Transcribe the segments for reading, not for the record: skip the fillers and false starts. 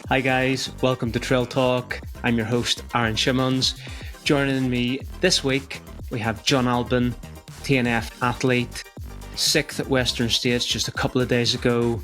Hi guys, welcome to Trail Talk. I'm your host, Aaron Shimmons. Joining me this week, we have Jon Albon, TNF athlete, 6th at Western States just a couple of days ago.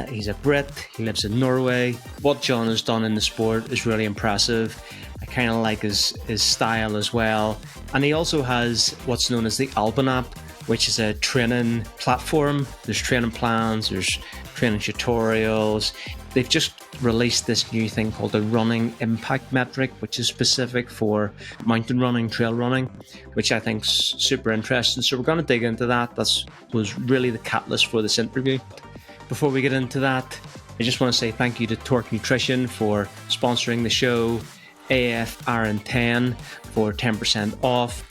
He's a Brit, he lives in Norway. What Jon has done in the sport is really impressive. I kind of like his style as well. And he also has what's known as the Albon app, which is a training platform. There's training plans, there's training tutorials. They've just released this new thing called the running impact metric, which is specific for mountain running, trail running, which I think is super interesting. So we're going to dig into that. That was really the catalyst for this interview. Before we get into that, I just want to say thank you to TORQ Nutrition for sponsoring the show, AFRN10 for 10% off.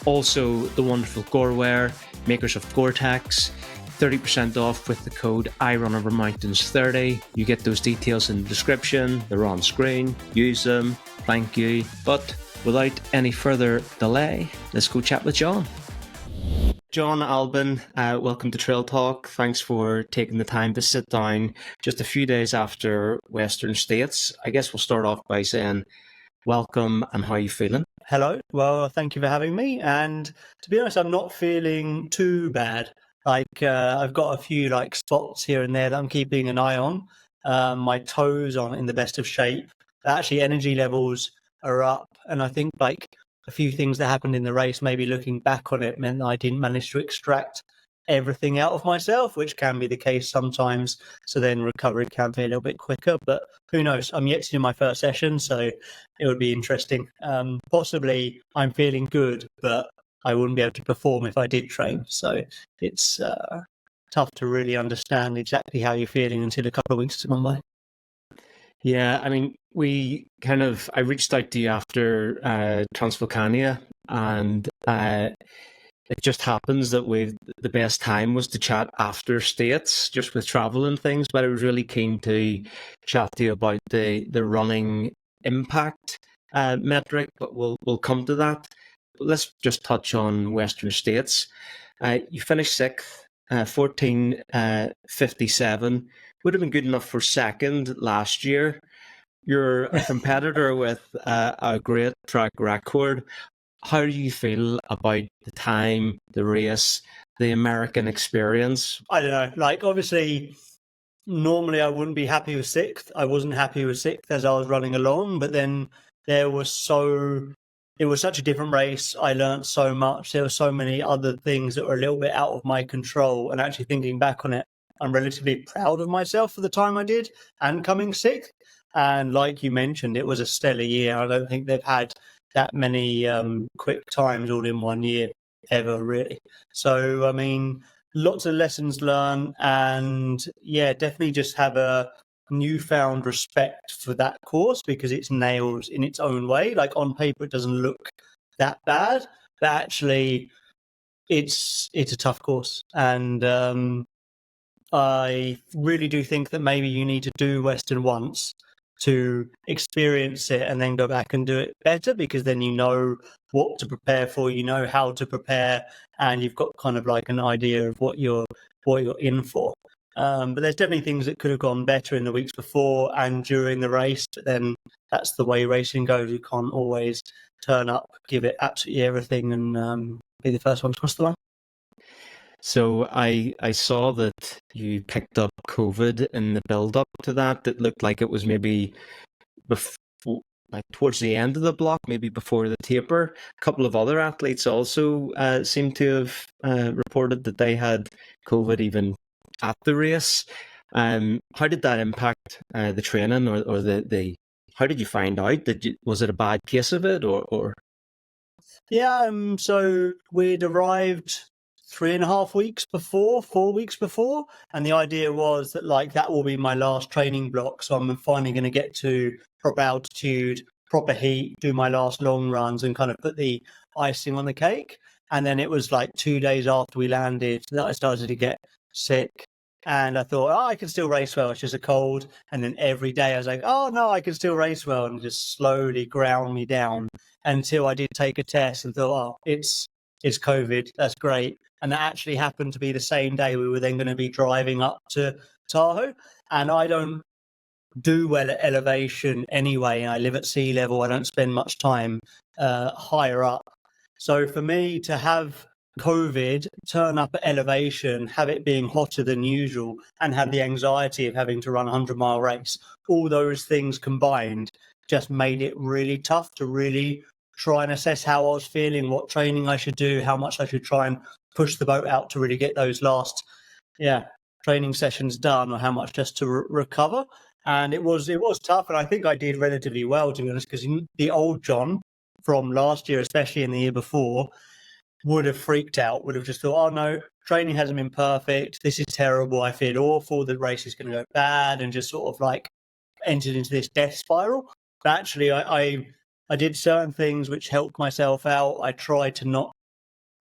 Also, the wonderful GOREWEAR, makers of Gore-Tex, 30% off with the code IRunOverMountains30. You get those details in the description. They're on screen. Use them. Thank you. But without any further delay, let's go chat with Jon. Jon Albon, welcome to Trail Talk. Thanks for taking the time to sit down just a few days after Western States. I guess we'll start off by saying welcome and how are you feeling? Hello. Well, thank you for having me. And to be honest, I'm not feeling too bad. I've got a few spots here and there that I'm keeping an eye on. My toes aren't in the best of shape. Actually, energy levels are up. And I think a few things that happened in the race, maybe looking back on it, meant that I didn't manage to extract everything out of myself, which can be the case sometimes. So then recovery can be a little bit quicker. But who knows? I'm yet to do my first session, so it would be interesting. Possibly I'm feeling good, but I wouldn't be able to perform if I did train. So it's tough to really understand exactly how you're feeling until a couple of weeks has gone by. Yeah, I mean, I reached out to you after Transvolcania, and it just happens that the best time was to chat after States, just with travel and things, but I was really keen to chat to you about the running impact metric, but we'll come to that. Let's just touch on Western States. You finished 6th, 14:57. Would have been good enough for second last year. You're a competitor with a great track record. How do you feel about the time, the race, the American experience? I don't know. Obviously, normally I wouldn't be happy with 6th. I wasn't happy with 6th as I was running along, but then it was such a different race. I learned so much. There were so many other things that were a little bit out of my control. And actually thinking back on it, I'm relatively proud of myself for the time I did and coming 6th. And like you mentioned, it was a stellar year. I don't think they've had that many quick times all in one year ever, really. So, I mean, lots of lessons learned, and yeah, definitely just have a newfound respect for that course because it's nails in its own way. On paper, it doesn't look that bad, but actually it's a tough course. And I really do think that maybe you need to do Western once to experience it and then go back and do it better, because then you know what to prepare for, you know how to prepare, and you've got kind of an idea of what you're in for. But there's definitely things that could have gone better in the weeks before and during the race. But then that's the way racing goes. You can't always turn up, give it absolutely everything, and be the first one to cross the line. So I saw that you picked up COVID in the build-up to that. It looked like it was maybe before, towards the end of the block, maybe before the taper. A couple of other athletes also seem to have reported that they had COVID even at the race. How did that impact the training or the how did you find out? Was it a bad case of it or? Yeah, so we'd arrived 3.5 weeks before, 4 weeks before, and the idea was that that will be my last training block. So I'm finally going to get to proper altitude, proper heat, do my last long runs, and kind of put the icing on the cake. And then it was 2 days after we landed that I started to get sick. And I thought, I can still race well. It's just a cold. And then every day I was like, oh no, I can still race well, and just slowly ground me down. until I did take a test and thought, oh, it's COVID. That's great. And that actually happened to be the same day we were then going to be driving up to Tahoe. And I don't do well at elevation anyway. I live at sea level. I don't spend much time higher up. So for me to have COVID, turn up at elevation, have it being hotter than usual, and have the anxiety of having to run a 100-mile race, all those things combined just made it really tough to really try and assess how I was feeling, what training I should do, how much I should try and push the boat out to really get those last training sessions done, or how much just to recover. And it was tough, and I think I did relatively well, to be honest, because the old John from last year, especially in the year before, would have freaked out, would have just thought, oh no, training hasn't been perfect, this is terrible, I feel awful, the race is going to go bad, and just sort of like entered into this death spiral. But actually, I did certain things which helped myself out. I tried to not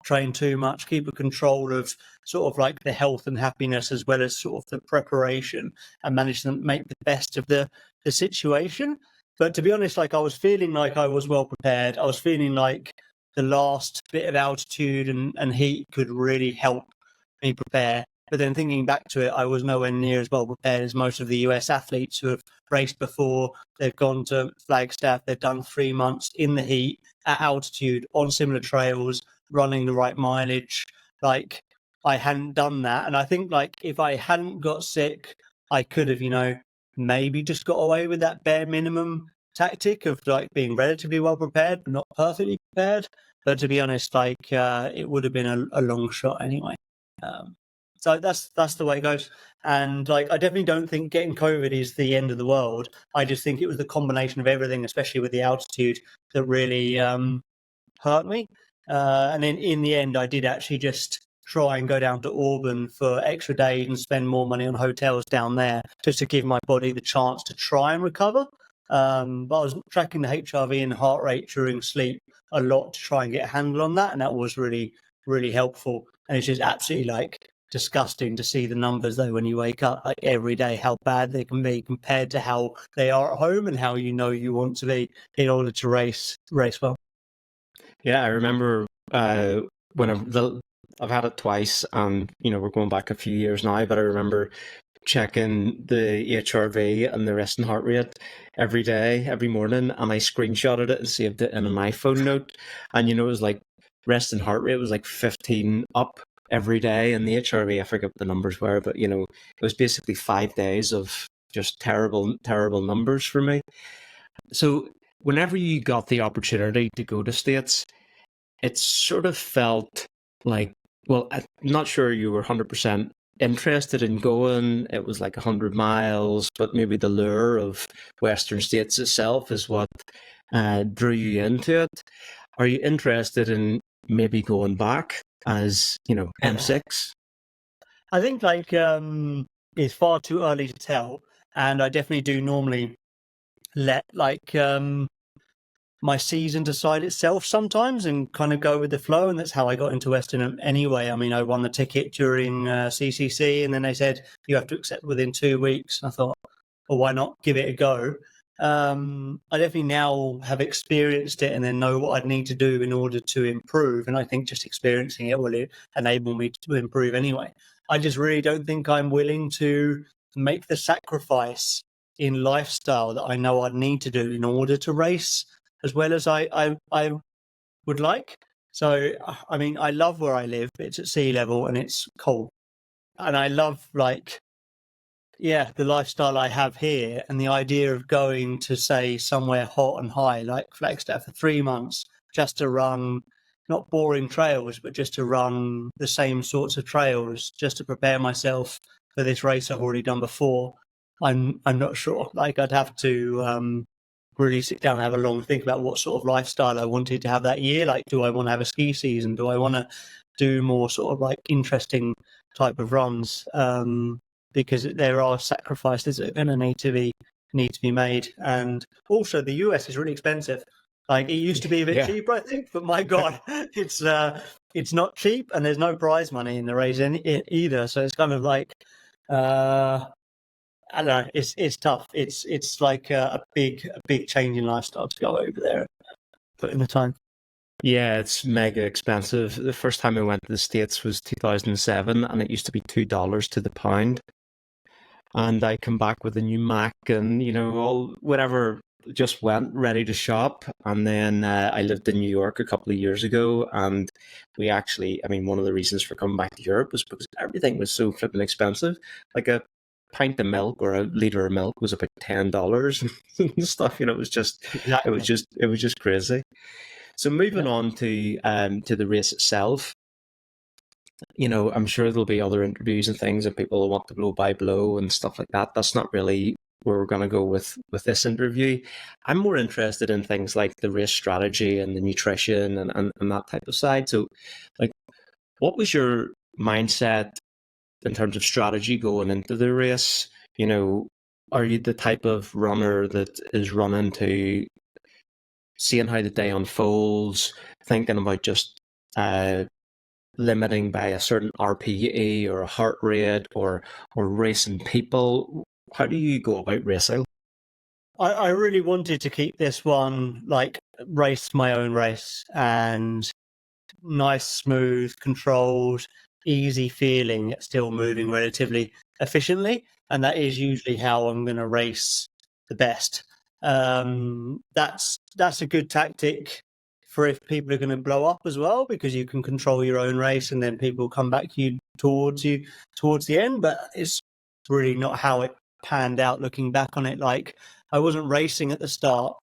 train too much, keep a control of sort of like the health and happiness as well as sort of the preparation, and managed to make the best of the situation. But to be honest, like I was feeling like I was well prepared. I was feeling like the last bit of altitude and heat could really help me prepare. But then thinking back to it, I was nowhere near as well prepared as most of the US athletes who have raced before. They've gone to Flagstaff. They've done 3 months in the heat at altitude on similar trails, running the right mileage. Like I hadn't done that. And I think like if I hadn't got sick, I could have, maybe just got away with that bare minimum tactic of like being relatively well prepared, but not perfectly prepared. But to be honest, like it would have been a long shot anyway. So that's the way it goes. And like I definitely don't think getting COVID is the end of the world. I just think it was the combination of everything, especially with the altitude, that really hurt me. And then in the end, I did actually just try and go down to Auburn for extra days and spend more money on hotels down there just to give my body the chance to try and recover. But I was tracking the HRV and heart rate during sleep a lot to try and get a handle on that. And that was really, really helpful. And it's just absolutely like disgusting to see the numbers though when you wake up like every day, how bad they can be compared to how they are at home and how you want to be in order to race well. Yeah, I remember when I've had it twice, and we're going back a few years now, but I remember checking the HRV and the resting heart rate every day, every morning, and I screenshotted it and saved it in my phone note. And it was like resting heart rate was like 15 up every day, and the HRV, I forget what the numbers were, but it was basically 5 days of just terrible numbers for me. So whenever you got the opportunity to go to States, it sort of felt like, well, I'm not sure you were 100% interested in going. It was like 100 miles, but maybe the lure of Western States itself is what drew you into it. Are you interested in maybe going back as, M6? I think like it's far too early to tell, and I definitely do normally let like my season decide itself sometimes and kind of go with the flow, and that's how I got into Western anyway. I mean, I won the ticket during CCC, and then they said you have to accept within 2 weeks. I thought, well, why not give it a go? I definitely now have experienced it and then know what I'd need to do in order to improve, and I think just experiencing it will enable me to improve anyway. I just really don't think I'm willing to make the sacrifice in lifestyle that I know I'd need to do in order to race as well as I would like. So, I mean, I love where I live. It's at sea level and it's cold. And I love, like, the lifestyle I have here, and the idea of going to, say, somewhere hot and high, like Flagstaff for 3 months, just to run, not boring trails, but just to run the same sorts of trails, just to prepare myself for this race I've already done before. I'm not sure. Like, I'd have to really sit down and have a long think about what sort of lifestyle I wanted to have that year. Like, do I want to have a ski season? Do I want to do more sort of like interesting type of runs? Because there are sacrifices that are going to need to be made. And also the US is really expensive. Like, it used to be a bit cheaper, I think, but my God, it's not cheap, and there's no prize money in the race either. So it's kind of like, I don't know. It's tough. It's like a big change in lifestyle to go over there. put in the time. Yeah, it's mega expensive. The first time I went to the States was 2007, and it used to be $2 to the pound. And I come back with a new Mac and, all whatever, just went ready to shop. And then I lived in New York a couple of years ago. And we actually, one of the reasons for coming back to Europe was because everything was so flipping expensive. Like a pint of milk or a liter of milk was about $10 and stuff. It was just, Exactly. it was just crazy. So moving on to the race itself, I'm sure there'll be other interviews and things and people will want to blow by blow and stuff like that. That's not really where we're going to go with this interview. I'm more interested in things like the race strategy and the nutrition and that type of side. So, like, what was your mindset in terms of strategy going into the race? Are you the type of runner that is running to seeing how the day unfolds, thinking about just limiting by a certain RPE or a heart rate or racing people? How do you go about racing? I really wanted to keep this one like race my own race and nice, smooth, controlled, easy feeling, yet still moving relatively efficiently. And that is usually how I'm going to race the best. That's a good tactic for if people are going to blow up as well, because you can control your own race and then people come back towards the end. But it's really not how it panned out looking back on it. Like, I wasn't racing at the start,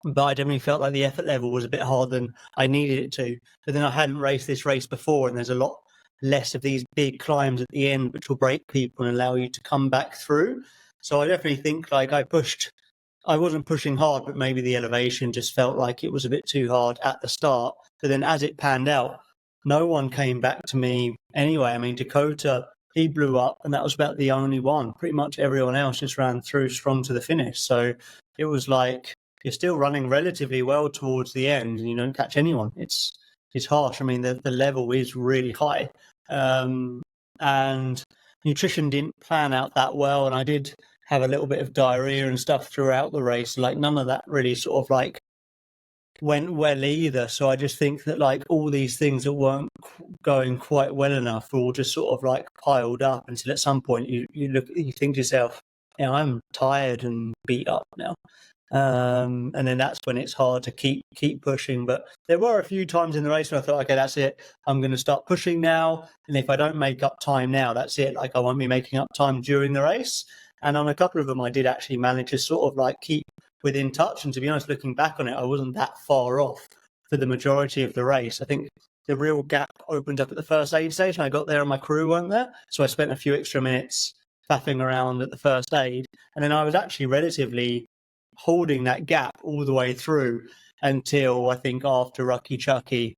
but I definitely felt like the effort level was a bit harder than I needed it to. But then I hadn't raced this race before, and there's a lot less of these big climbs at the end, which will break people and allow you to come back through. So I definitely think like I wasn't pushing hard, but maybe the elevation just felt like it was a bit too hard at the start. But then as it panned out, no one came back to me anyway. Dakota, he blew up, and that was about the only one. Pretty much everyone else just ran through strong to the finish. So it was like, you're still running relatively well towards the end and you don't catch anyone. It's harsh. The level is really high. And nutrition didn't plan out that well. And I did have a little bit of diarrhea and stuff throughout the race. Like, none of that really sort of like went well either. So I just think that like all these things that weren't going quite well enough were all just sort of like piled up until at some point you think to yourself, I'm tired and beat up now. And then that's when it's hard to keep pushing. But there were a few times in the race when I thought, okay, that's it. I'm going to start pushing now. And if I don't make up time now, that's it. Like, I won't be making up time during the race. And on a couple of them, I did actually manage to sort of like keep within touch. And to be honest, looking back on it, I wasn't that far off for the majority of the race. I think the real gap opened up at the first aid station. I got there and my crew weren't there. So I spent a few extra minutes faffing around at the first aid. And then I was actually relatively holding that gap all the way through until I think after Rucky Chucky,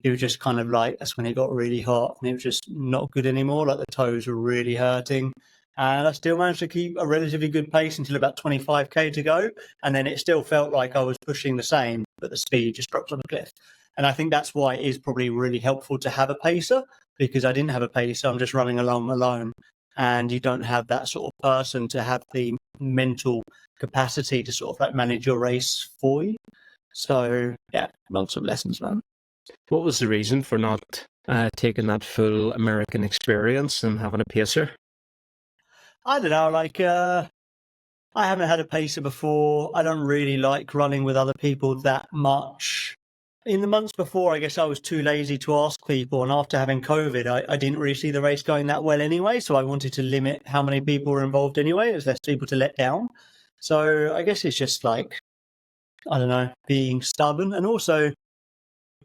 it was just kind of like, that's when it got really hot and it was just not good anymore. Like, the toes were really hurting. And I still managed to keep a relatively good pace until about 25k to go. And then it still felt like I was pushing the same, but the speed just drops off a cliff. And I think that's why it is probably really helpful to have a pacer, because I didn't have a pacer. I'm just running along alone. And you don't have that sort of person to have the mental capacity to sort of like manage your race for you. So yeah, lots of lessons learned. What was the reason for not taking that full American experience and having a pacer? I don't know, like I haven't had a pacer before. I don't really like running with other people that much. In the months before, I guess I was too lazy to ask people, and after having COVID, I didn't really see the race going that well anyway, so I wanted to limit how many people were involved anyway. There's less people to let down. So I guess it's just like, I don't know, being stubborn. And also,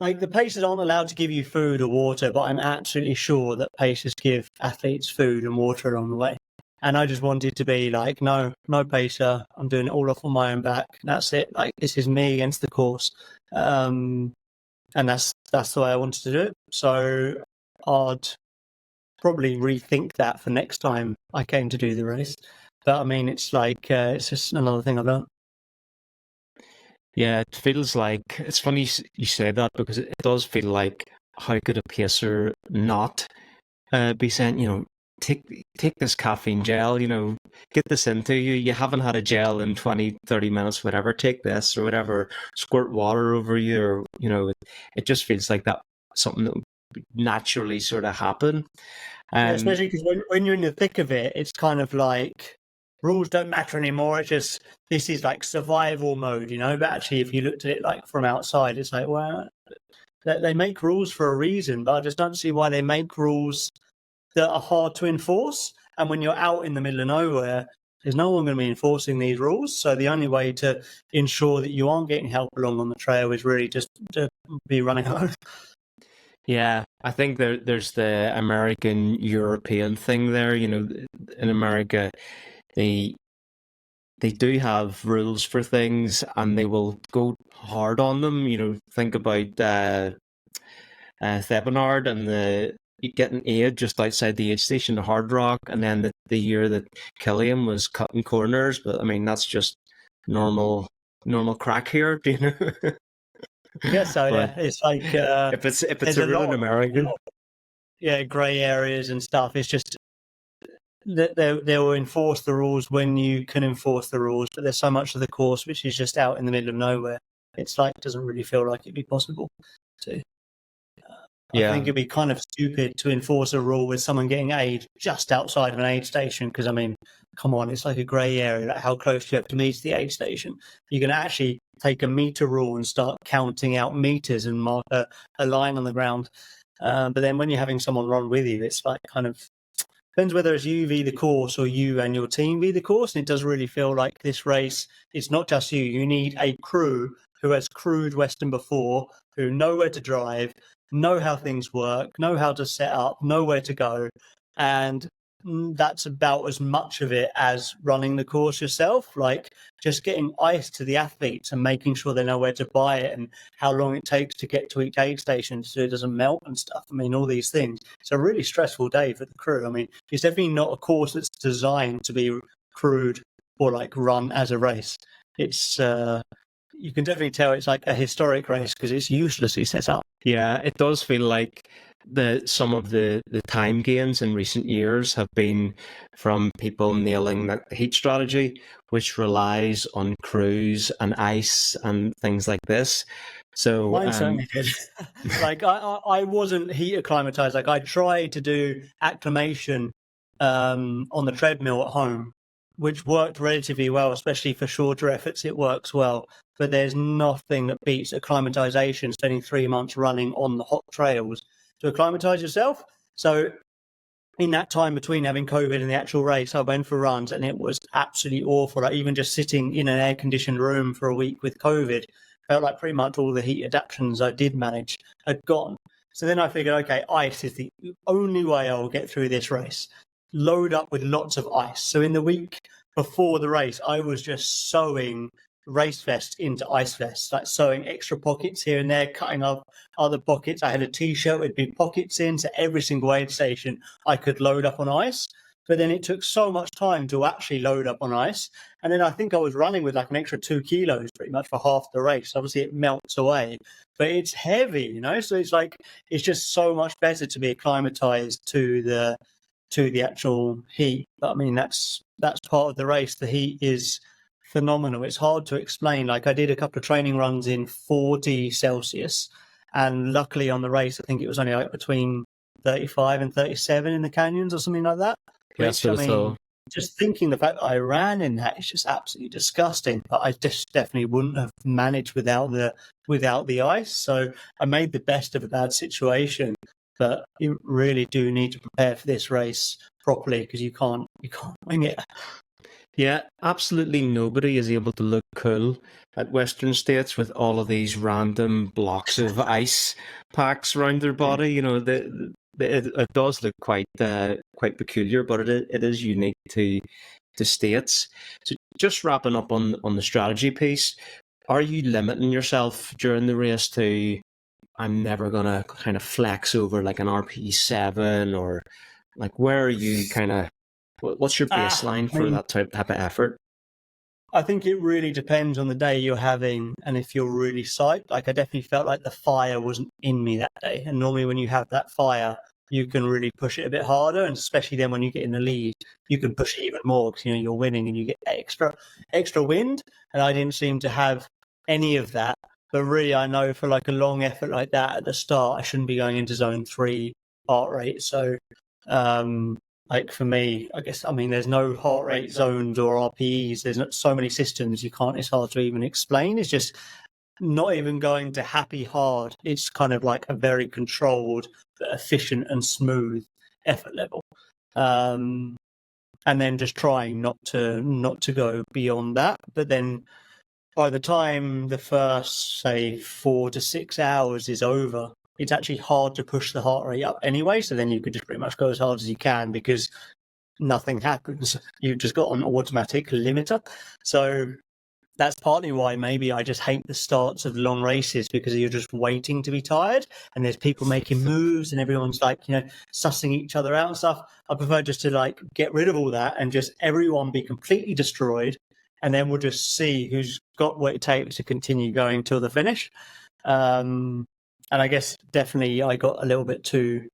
like, the pacers aren't allowed to give you food or water, but I'm absolutely sure that pacers give athletes food and water along the way. And I just wanted to be like, no pacer. I'm doing it all off on my own back. That's it. Like, this is me against the course. And that's the way I wanted to do it. So I'd probably rethink that for next time I came to do the race. But it's like, it's just another thing I've learned. Yeah, it feels like, it's funny you say that, because it does feel like, how could a pacer not be saying, take this caffeine gel, get this into you. You haven't had a gel in 20, 30 minutes, whatever. Take this or whatever. Squirt water over you, or it just feels like that something that would naturally sort of happen. Yeah, especially because when you're in the thick of it, it's kind of like rules don't matter anymore. It's just this is like survival mode, But actually, if you looked at it like from outside, it's like, well, they make rules for a reason, but I just don't see why they make rules that are hard to enforce. And when you're out in the middle of nowhere, there's no one going to be enforcing these rules. So the only way to ensure that you aren't getting help along on the trail is really just to be running home. Yeah, I think there's the American European thing there. In America, they do have rules for things, and they will go hard on them. Think about Thevenard and the getting aid just outside the aid station, the Hard Rock, and then the year that Killian was cutting corners. But I mean, that's just normal crack here, Yeah, so But it's like if it's a rule in America, grey areas and stuff. It's just that they will enforce the rules when you can enforce the rules, but there's so much of the course which is just out in the middle of nowhere. It's like it doesn't really feel like it'd be possible to. I think it'd be kind of stupid to enforce a rule with someone getting aid just outside of an aid station. Because I mean, come on, it's like a grey area. Like how close do you have to me to the aid station? You can actually take a meter rule and start counting out meters and mark a line on the ground. But then when you're having someone run with you, it's like kind of depends whether it's you v the course or you and your team v the course. And it does really feel like this race, it's not just you. You need a crew who has crewed Western before, who know where to drive, know how things work, know how to set up, know where to go. And that's about as much of it as running the course yourself. Like just getting ice to the athletes and making sure they know where to buy it and how long it takes to get to each aid station so it doesn't melt and stuff. I mean, all these things. It's a really stressful day for the crew. I mean, it's definitely not a course that's designed to be crewed or like run as a race. It's you can definitely tell it's like a historic race because it's uselessly set up. Yeah, it does feel like some of the time gains in recent years have been from people nailing the heat strategy, which relies on crews and ice and things like this. So mine certainly did. Like I wasn't heat acclimatized. Like I tried to do acclimation on the treadmill at home, which worked relatively well, especially for shorter efforts. It works well, but there's nothing that beats acclimatization, spending 3 months running on the hot trails to acclimatize yourself. So in that time between having COVID and the actual race, I went for runs and it was absolutely awful. Like even just sitting in an air-conditioned room for a week with COVID, felt like pretty much all the heat adaptations I did manage had gone. So then I figured, okay, ice is the only way I'll get through this race. Load up with lots of ice. So in the week before the race, I was just sewing race vests into ice vests, like sewing extra pockets here and there, cutting off other pockets. I had a t-shirt with big pockets in, so every single aid station I could load up on ice. But then it took so much time to actually load up on ice. And then I think I was running with like an extra 2 kilos pretty much for half the race. Obviously it melts away, but it's heavy, So it's like, it's just so much better to be acclimatized to the actual heat. But I mean, that's part of the race. The heat is phenomenal. It's hard to explain. Like I did a couple of training runs in 40 Celsius, and luckily on the race, I think it was only like between 35 and 37 in the canyons or something like that. Which, I mean, just thinking the fact that I ran in that is just absolutely disgusting. But I just definitely wouldn't have managed without the ice. So I made the best of a bad situation. But you really do need to prepare for this race properly because you can't wing it. Yeah, absolutely nobody is able to look cool at Western States with all of these random blocks of ice packs around their body. It does look quite peculiar, but it is unique to states. So just wrapping up on the strategy piece, are you limiting yourself during the race to I'm never gonna kind of flex over like an RP7 or like where are you kind of what's your baseline for that type of effort? I think it really depends on the day you're having and if you're really psyched. Like I definitely felt like the fire wasn't in me that day. And normally when you have that fire, you can really push it a bit harder, and especially then when you get in the lead, you can push it even more because you're winning and you get extra wind. And I didn't seem to have any of that. But really, I know for like a long effort like that at the start, I shouldn't be going into zone 3 heart rate. So, like for me, I guess, I mean, there's no heart rate zones or RPEs. There's not so many systems it's hard to even explain. It's just not even going to happy hard. It's kind of like a very controlled, efficient and smooth effort level. And then just trying not to go beyond that. But then by the time the first, say, 4 to 6 hours is over, it's actually hard to push the heart rate up anyway. So then you could just pretty much go as hard as you can because nothing happens. You've just got an automatic limiter. So that's partly why maybe I just hate the starts of long races, because you're just waiting to be tired and there's people making moves and everyone's like, sussing each other out and stuff. I prefer just to like get rid of all that and just everyone be completely destroyed. And then we'll just see who's got what it takes to continue going till the finish. And I guess definitely I got a little bit too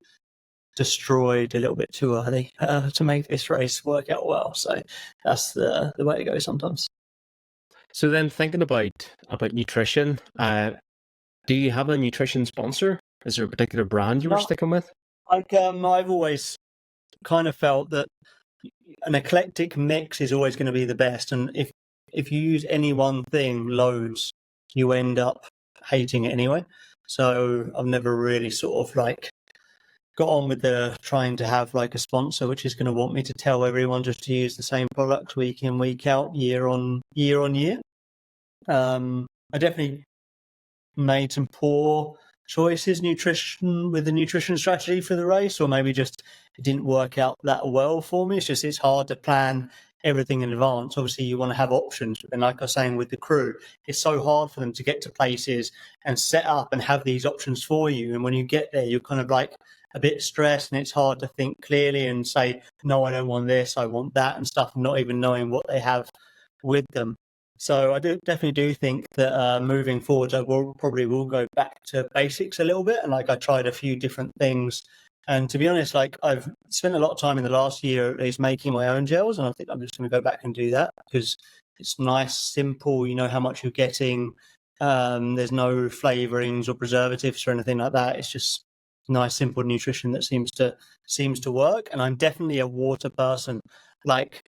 destroyed a little bit too early to make this race work out well. So that's the way to go sometimes. So then thinking about nutrition, do you have a nutrition sponsor? Is there a particular brand you were sticking with? Like, I've always kind of felt that an eclectic mix is always going to be the best. And if you use any one thing loads, you end up hating it anyway. So I've never really sort of like got on with the trying to have like a sponsor which is going to want me to tell everyone just to use the same product week in, week out, year on year. I definitely made some poor choices with the nutrition strategy for the race, or maybe just it didn't work out that well for me. It's hard to plan everything in advance. Obviously you want to have options, and like I was saying with the crew, it's so hard for them to get to places and set up and have these options for you, and when you get there you're kind of like a bit stressed and it's hard to think clearly and say, no, I don't want this, I want that and stuff, not even knowing what they have with them. So I definitely do think that moving forward, I probably will go back to basics a little bit. And like I tried a few different things. And to be honest, like I've spent a lot of time in the last year at least making my own gels. And I think I'm just going to go back and do that because it's nice, simple. You know how much you're getting. There's no flavorings or preservatives or anything like that. It's just nice, simple nutrition that seems to work. And I'm definitely a water person. Like,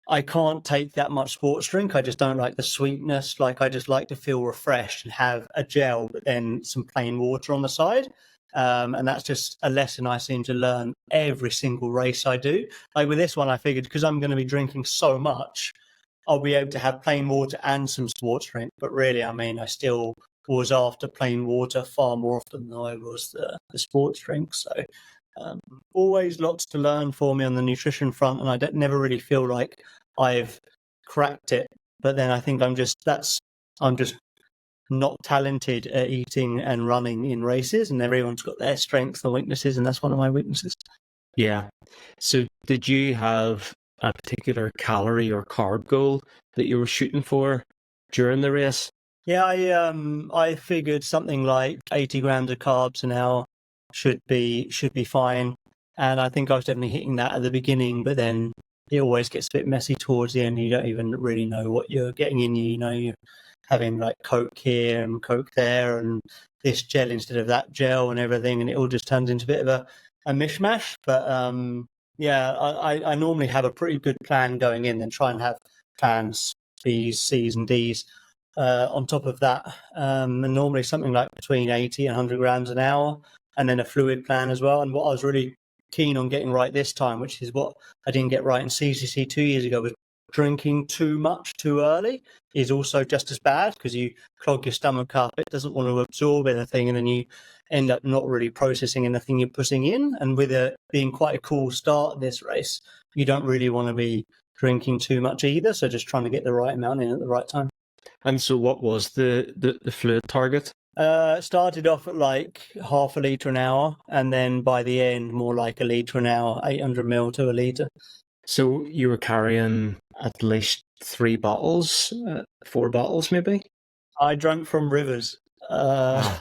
I can't take that much sports drink. I just don't like the sweetness. Like, I just like to feel refreshed and have a gel, but then some plain water on the side. And that's just a lesson I seem to learn every single race I do. Like with this one, I figured because I'm going to be drinking so much, I'll be able to have plain water and some sports drink. But really, I mean, I still was after plain water far more often than I was the sports drink. So always lots to learn for me on the nutrition front, and I never really feel like I've cracked it. But then I think I'm just not talented at eating and running in races, and everyone's got their strengths and weaknesses, and that's one of my weaknesses. Yeah. So did you have a particular calorie or carb goal that you were shooting for during the race? Yeah, I figured something like 80 grams of carbs an hour should be fine, and I think I was definitely hitting that at the beginning. But then it always gets a bit messy towards the end. You don't even really know what you're getting in you. You know, you're having like Coke here and Coke there, and this gel instead of that gel, and everything, and it all just turns into a bit of a mishmash. But yeah, I normally have a pretty good plan going in, and try and have plans B's, C's, and D's. On top of that, and normally something like between 80 and 100 grams an hour, and then a fluid plan as well. And what I was really keen on getting right this time, which is what I didn't get right in CCC 2 years ago, was drinking too much too early is also just as bad, because you clog your stomach up. It doesn't want to absorb anything, and then you end up not really processing anything you're putting in. And with it being quite a cool start this race, you don't really want to be drinking too much either. So just trying to get the right amount in at the right time. And so what was the fluid target? Started off at like half a litre an hour, and then by the end more like a litre an hour, 800 ml to a litre. So you were carrying at least 3 bottles, 4 bottles maybe? I drank from rivers. Okay.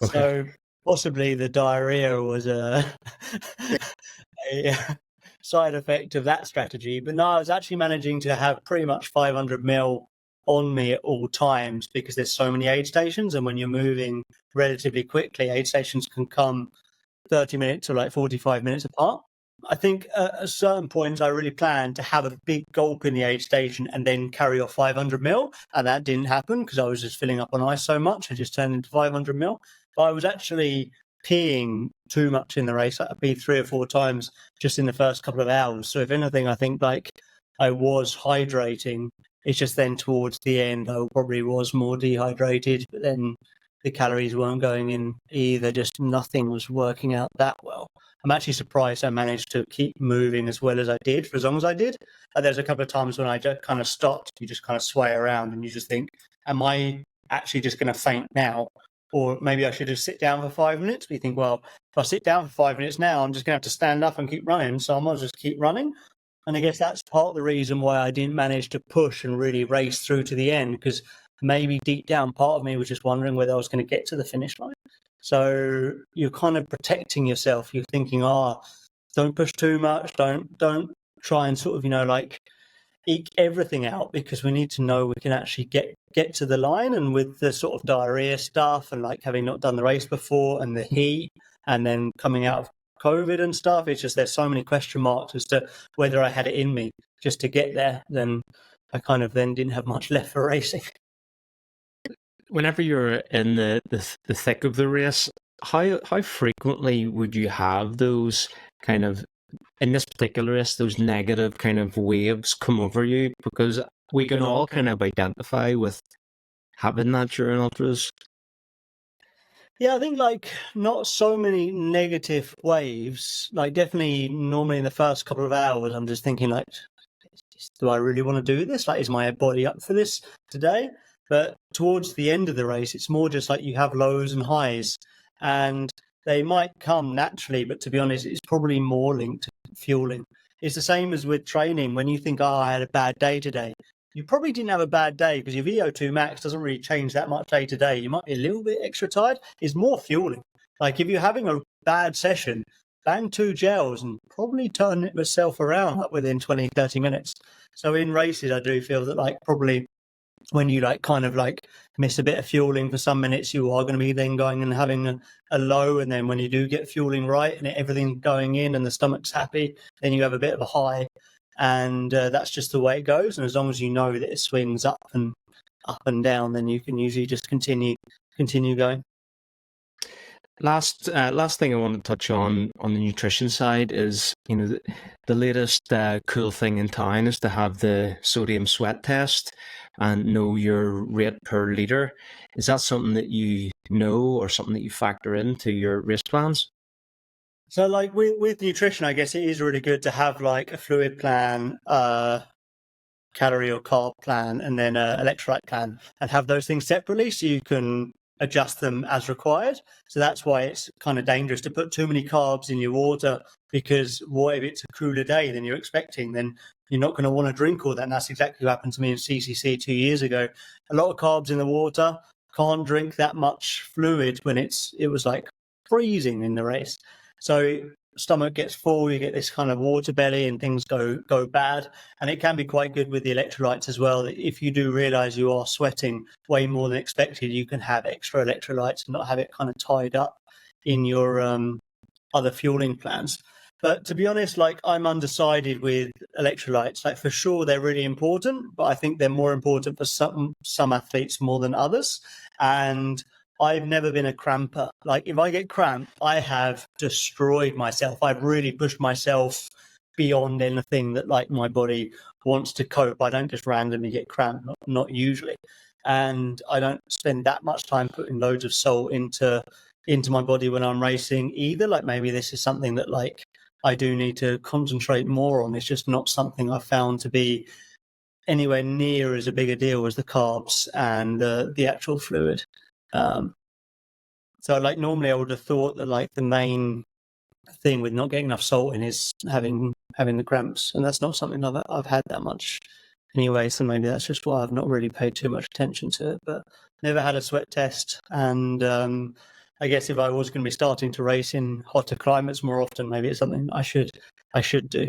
So possibly the diarrhea was a side effect of that strategy. But no, I was actually managing to have pretty much 500 mil on me at all times because there's so many aid stations, and when you're moving relatively quickly, aid stations can come 30 minutes or like 45 minutes apart. I think at certain points I really planned to have a big gulp in the aid station and then carry off 500 mil, and that didn't happen because I was just filling up on ice so much. I just turned into 500 mil. But I was actually peeing too much in the race. I peed 3 or 4 times just in the first couple of hours. So if anything, I think like I was hydrating. It's just then towards the end I probably was more dehydrated, but then the calories weren't going in either. Just nothing was working out that well. I'm actually surprised I managed to keep moving as well as I did for as long as I did. There's a couple of times when I just kind of stopped. You just kind of sway around and you just think, am I actually just going to faint now? Or maybe I should just sit down for 5 minutes. But you think, well, if I sit down for 5 minutes now, I'm just going to have to stand up and keep running. So I might just keep running. And I guess that's part of the reason why I didn't manage to push and really race through to the end, because maybe deep down part of me was just wondering whether I was going to get to the finish line. So you're kind of protecting yourself. You're thinking, don't push too much. Don't try and sort of, like eke everything out, because we need to know we can actually get to the line. And with the sort of diarrhea stuff and like having not done the race before and the heat and then coming out of COVID and stuff, it's just there's so many question marks as to whether I had it in me just to get there. Then I kind of then didn't have much left for racing. Whenever you're in the thick of the race, how frequently would you have those kind of, in this particular race, those negative kind of waves come over you? Because we can all kind of identify with having that during ultras. Yeah, I think like not so many negative waves. Like definitely normally in the first couple of hours, I'm just thinking like, do I really want to do this? Like, is my body up for this today? But towards the end of the race, it's more just like you have lows and highs, and they might come naturally. But to be honest, it's probably more linked to fueling. It's the same as with training. When you think, I had a bad day today, you probably didn't have a bad day because your VO2 max doesn't really change that much day to day. You might be a little bit extra tired. It's more fueling. Like if you're having a bad session, bang 2 gels and probably turn itself around up within 20, 30 minutes. So in races, I do feel that like probably when you like kind of like miss a bit of fueling for some minutes, you are going to be then going and having a low. And then when you do get fueling right and everything's going in and the stomach's happy, then you have a bit of a high. And that's just the way it goes. And as long as you know that it swings up and down, then you can usually just continue going. Last thing I want to touch on the nutrition side is, the latest cool thing in town is to have the sodium sweat test and know your rate per litre. Is that something that you know or something that you factor into your race plans? So like with nutrition, I guess it is really good to have like a fluid plan, calorie or carb plan, and then an electrolyte plan, and have those things separately so you can adjust them as required. So that's why it's kind of dangerous to put too many carbs in your water, because what if it's a cooler day than you're expecting? Then you're not going to want to drink all that. And that's exactly what happened to me in CCC 2 years ago. A lot of carbs in the water, can't drink that much fluid when it was like freezing in the race. So stomach gets full, you get this kind of water belly and things go bad. And it can be quite good with the electrolytes as well. If you do realize you are sweating way more than expected, you can have extra electrolytes and not have it kind of tied up in your other fueling plans. But to be honest, like I'm undecided with electrolytes. Like for sure they're really important, but I think they're more important for some athletes more than others. And I've never been a cramper. Like if I get cramped, I have destroyed myself. I've really pushed myself beyond anything that like my body wants to cope. I don't just randomly get cramped, not usually. And I don't spend that much time putting loads of salt into my body when I'm racing either. Like maybe this is something that like I do need to concentrate more on. It's just not something I've found to be anywhere near as a big a deal as the carbs and the actual fluid. So like normally I would have thought that like the main thing with not getting enough salt in is having the cramps, and that's not something I've had that much anyway. So maybe that's just why I've not really paid too much attention to it. But never had a sweat test, and I guess if I was going to be starting to race in hotter climates more often, maybe it's something I should do.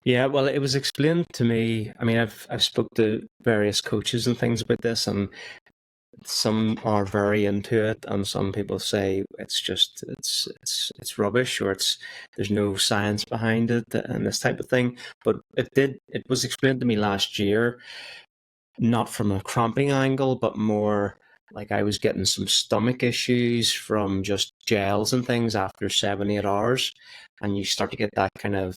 Yeah, well, it was explained to me. I mean, I've spoke to various coaches and things about this, and some are very into it, and some people say it's rubbish, or there's no science behind it and this type of thing. But it was explained to me last year, not from a cramping angle, but more like I was getting some stomach issues from just gels and things after 7-8 hours, and you start to get that kind of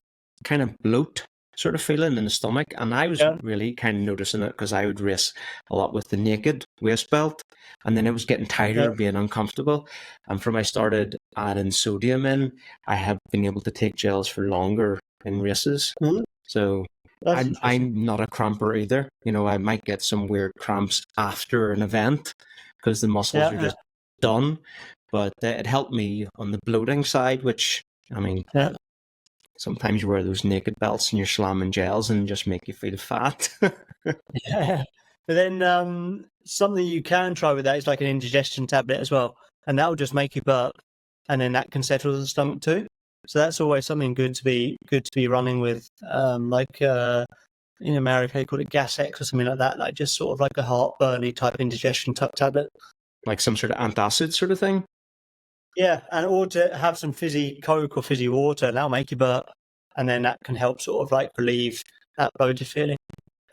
bloat sort of feeling in the stomach. And I was really kind of noticing it because I would race a lot with the naked waist belt, and then it was getting tighter, being uncomfortable. And from I started adding sodium in, I have been able to take gels for longer in races. Mm-hmm. So I'm not a cramper either. You know, I might get some weird cramps after an event because the muscles are just done. But it helped me on the bloating side, which, I mean, sometimes you wear those naked belts and you're slamming gels and just make you feel fat. Yeah. But then something you can try with that is like an indigestion tablet as well. And that will just make you burp. And then that can settle the stomach too. So that's always something good to be running with. In America, they call it Gas X or something like that. Like just sort of like a heartburny type indigestion type tablet. Like some sort of antacid sort of thing? Yeah, and or to have some fizzy Coke or fizzy water, that'll make you burp. And then that can help sort of like relieve that bloated feeling.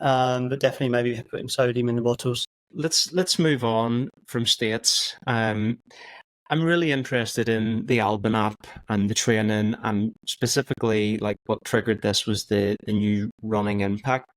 But definitely maybe putting sodium in the bottles. Let's move on from states. I'm really interested in the Albon app and the training, and specifically like what triggered this was the new running impact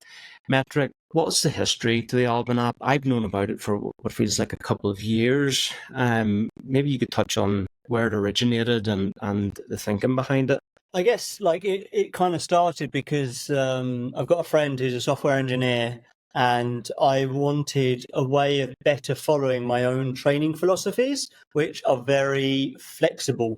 metric. What's the history to the Albon app? I've known about it for what feels like a couple of years. Maybe you could touch on where it originated and the thinking behind it. I guess like it kind of started because I've got a friend who's a software engineer, and I wanted a way of better following my own training philosophies, which are very flexible.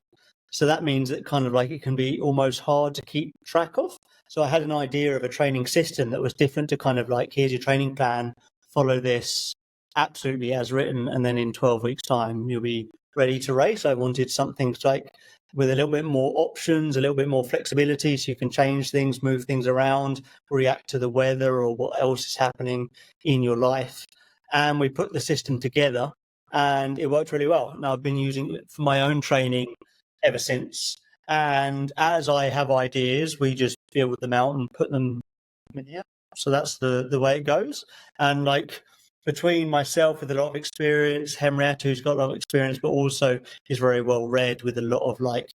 So that means that kind of like it can be almost hard to keep track of. So I had an idea of a training system that was different to kind of like, here's your training plan, follow this absolutely as written, and then in 12 weeks' time, you'll be ready to race. I wanted something like with a little bit more options, a little bit more flexibility, so you can change things, move things around, react to the weather or what else is happening in your life. And we put the system together, and it worked really well. Now I've been using it for my own training ever since. And as I have ideas, we just build them out and put them in the app. So that's the way it goes. And like between myself with a lot of experience, Henrietta, who's got a lot of experience, but also is very well read with a lot of like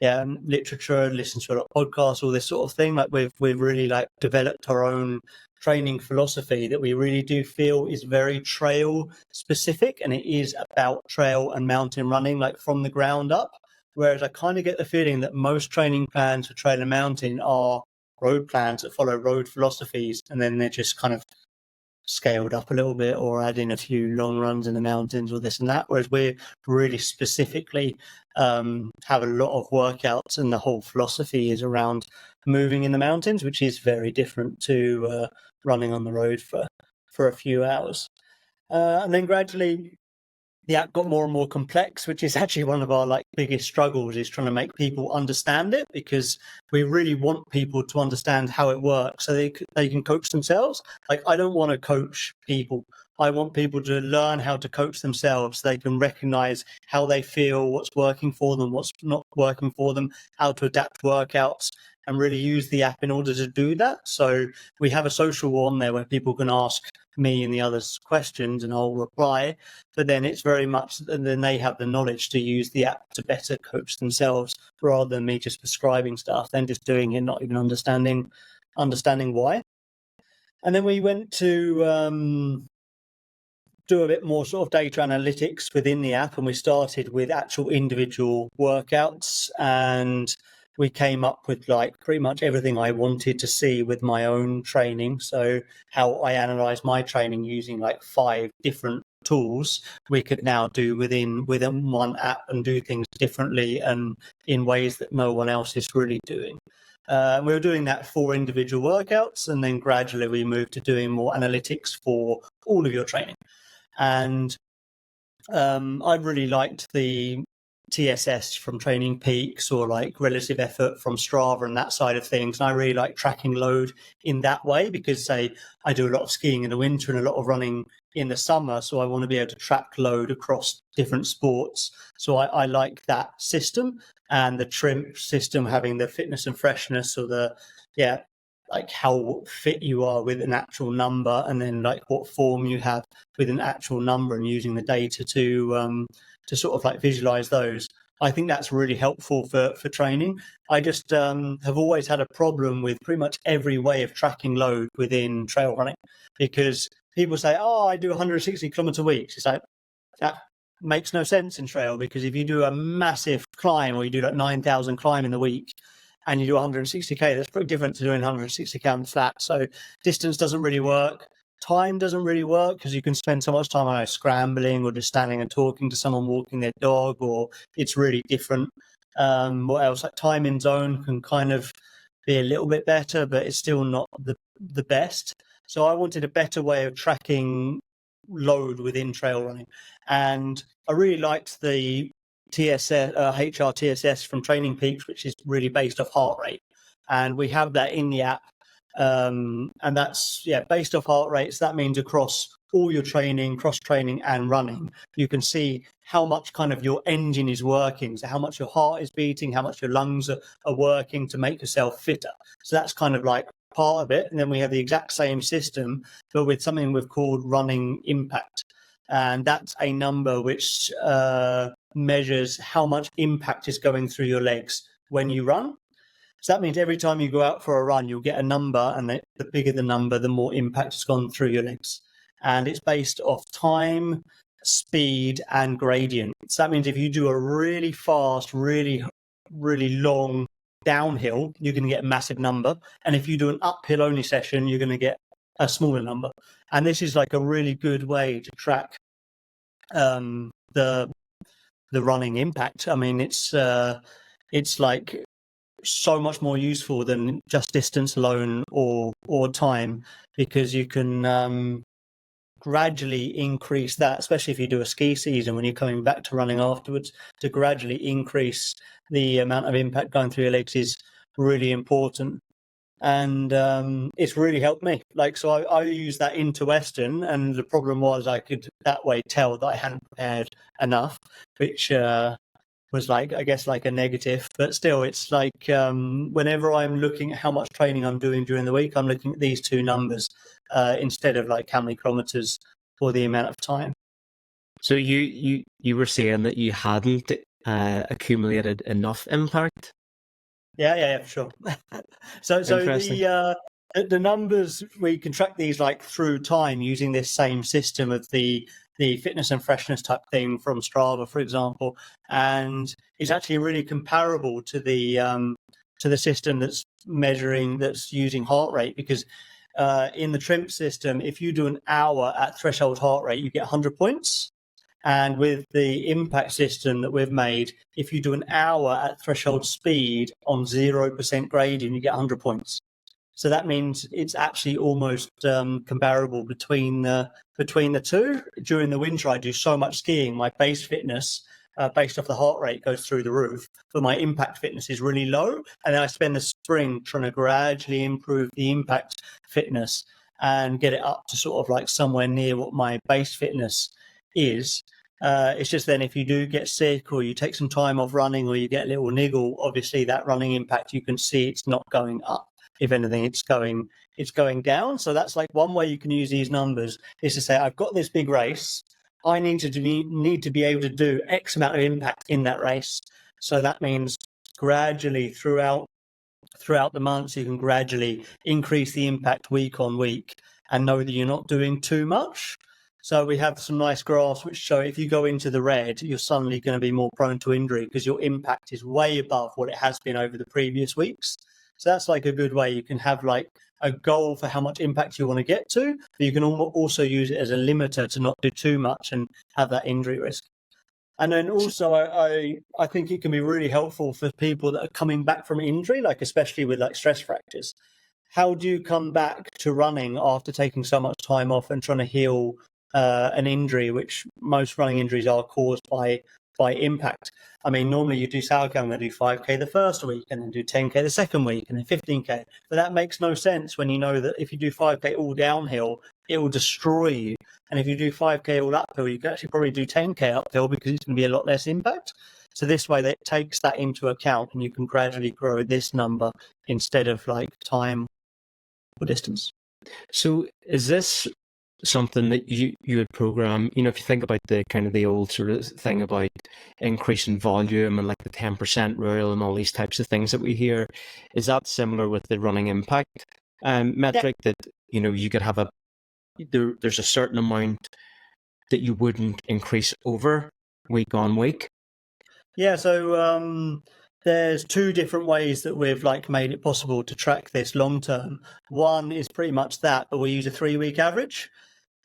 literature, listens to a lot of podcasts, all this sort of thing. Like we've really like developed our own training philosophy that we really do feel is very trail specific, and it is about trail and mountain running, like from the ground up. Whereas I kind of get the feeling that most training plans for trail and mountain are road plans that follow road philosophies, and then they're just kind of scaled up a little bit or add in a few long runs in the mountains or this and that. Whereas we're really specifically have a lot of workouts, and the whole philosophy is around moving in the mountains, which is very different to running on the road for a few hours. And then gradually the app got more and more complex, which is actually one of our like biggest struggles, is trying to make people understand it, because we really want people to understand how it works so they can coach themselves. Like I don't want to coach people. I want people to learn how to coach themselves so they can recognize how they feel, what's working for them, what's not working for them, how to adapt workouts, and really use the app in order to do that. So we have a social one there where people can ask me and the others questions and I'll reply, but then it's very much, and then they have the knowledge to use the app to better coach themselves, rather than me just prescribing stuff, then just doing it, not even understanding why. And then we went to do a bit more sort of data analytics within the app, and we started with actual individual workouts, and we came up with like pretty much everything I wanted to see with my own training. So how I analyze my training using like 5 different tools, we could now do within one app and do things differently and in ways that no one else is really doing. We were doing that for individual workouts, and then gradually we moved to doing more analytics for all of your training. And I really liked the TSS from Training Peaks or like relative effort from Strava and that side of things. And I really like tracking load in that way because, say, I do a lot of skiing in the winter and a lot of running in the summer. So I want to be able to track load across different sports. So I like that system, and the TRIMP system having the fitness and freshness, or like how fit you are with an actual number, and then like what form you have with an actual number, and using the data to sort of like visualize those. I think that's really helpful for training. I just have always had a problem with pretty much every way of tracking load within trail running, because people say, oh, I do 160 kilometer weeks. It's like, that makes no sense in trail, because if you do a massive climb, or you do like 9,000 climb in the week, and you do 160k, that's pretty different to doing 160k on flat. So distance doesn't really work. Time doesn't really work, because you can spend so much time, I don't know, scrambling or just standing and talking to someone walking their dog, or it's really different. What else? Like time in zone can kind of be a little bit better, but it's still not the best. So I wanted a better way of tracking load within trail running. And I really liked the TSS, HRTSS from Training Peaks, which is really based off heart rate. And we have that in the app. And that's based off heart rates. That means across all your training, cross training and running, you can see how much kind of your engine is working. So how much your heart is beating, how much your lungs are working to make yourself fitter. So that's kind of like part of it. And then we have the exact same system, but with something we've called running impact. And that's a number which measures how much impact is going through your legs when you run. So that means every time you go out for a run, you'll get a number, and the bigger the number, the more impact has gone through your legs. And it's based off time, speed, and gradient. So that means if you do a really fast, really, really long downhill, you're going to get a massive number. And if you do an uphill only session, you're going to get a smaller number. And this is like a really good way to track the running impact. I mean, it's like so much more useful than just distance alone or time, because you can gradually increase that, especially if you do a ski season when you're coming back to running afterwards. To gradually increase the amount of impact going through your legs is really important. And it's really helped me. Like, so I used that into Western, and the problem was I could that way tell that I hadn't prepared enough, which was like, I guess, like a negative. But still, it's like whenever I'm looking at how much training I'm doing during the week, I'm looking at these two numbers instead of like how many kilometers or the amount of time. So you were saying that you hadn't accumulated enough impact? Yeah, for sure. So the numbers, we can track these like through time using this same system of the fitness and freshness type thing from Strava, for example, and it's actually really comparable to the system that's using heart rate, because in the TRIMP system, if you do an hour at threshold heart rate, you get 100 points. And with the impact system that we've made, if you do an hour at threshold speed on 0% gradient, you get 100 points. So that means it's actually almost comparable between the two. During the winter, I do so much skiing. My base fitness, based off the heart rate, goes through the roof, but my impact fitness is really low. And then I spend the spring trying to gradually improve the impact fitness and get it up to sort of like somewhere near what my base fitness is. It's just then if you do get sick, or you take some time off running, or you get a little niggle, obviously that running impact, you can see it's not going up. If anything, it's going down. So that's like one way you can use these numbers, is to say, I've got this big race, I need to be able to do X amount of impact in that race. So that means gradually throughout the months, you can gradually increase the impact week on week and know that you're not doing too much. So we have some nice graphs which show if you go into the red, you're suddenly going to be more prone to injury, because your impact is way above what it has been over the previous weeks. So that's like a good way. You can have like a goal for how much impact you want to get to, but you can also use it as a limiter to not do too much and have that injury risk. And then also I think it can be really helpful for people that are coming back from injury, like especially with like stress fractures. How do you come back to running after taking so much time off and trying to heal an injury, which most running injuries are caused by by impact. I mean, normally you do say, okay, I'm going to do 5K the first week and then do 10K the second week and then 15K. But that makes no sense when you know that if you do 5K all downhill, it will destroy you. And if you do 5K all uphill, you can actually probably do 10K uphill because it's going to be a lot less impact. So this way that takes that into account and you can gradually grow this number instead of like time or distance. So is this something that you would program, if you think about the kind of the old sort of thing about increasing volume and like the 10% rule and all these types of things that we hear, is that similar with the running impact metric that, you could have there's a certain amount that you wouldn't increase over week on week? Yeah, so there's two different ways that we've like made it possible to track this long term. One is pretty much that, but we use a 3-week average.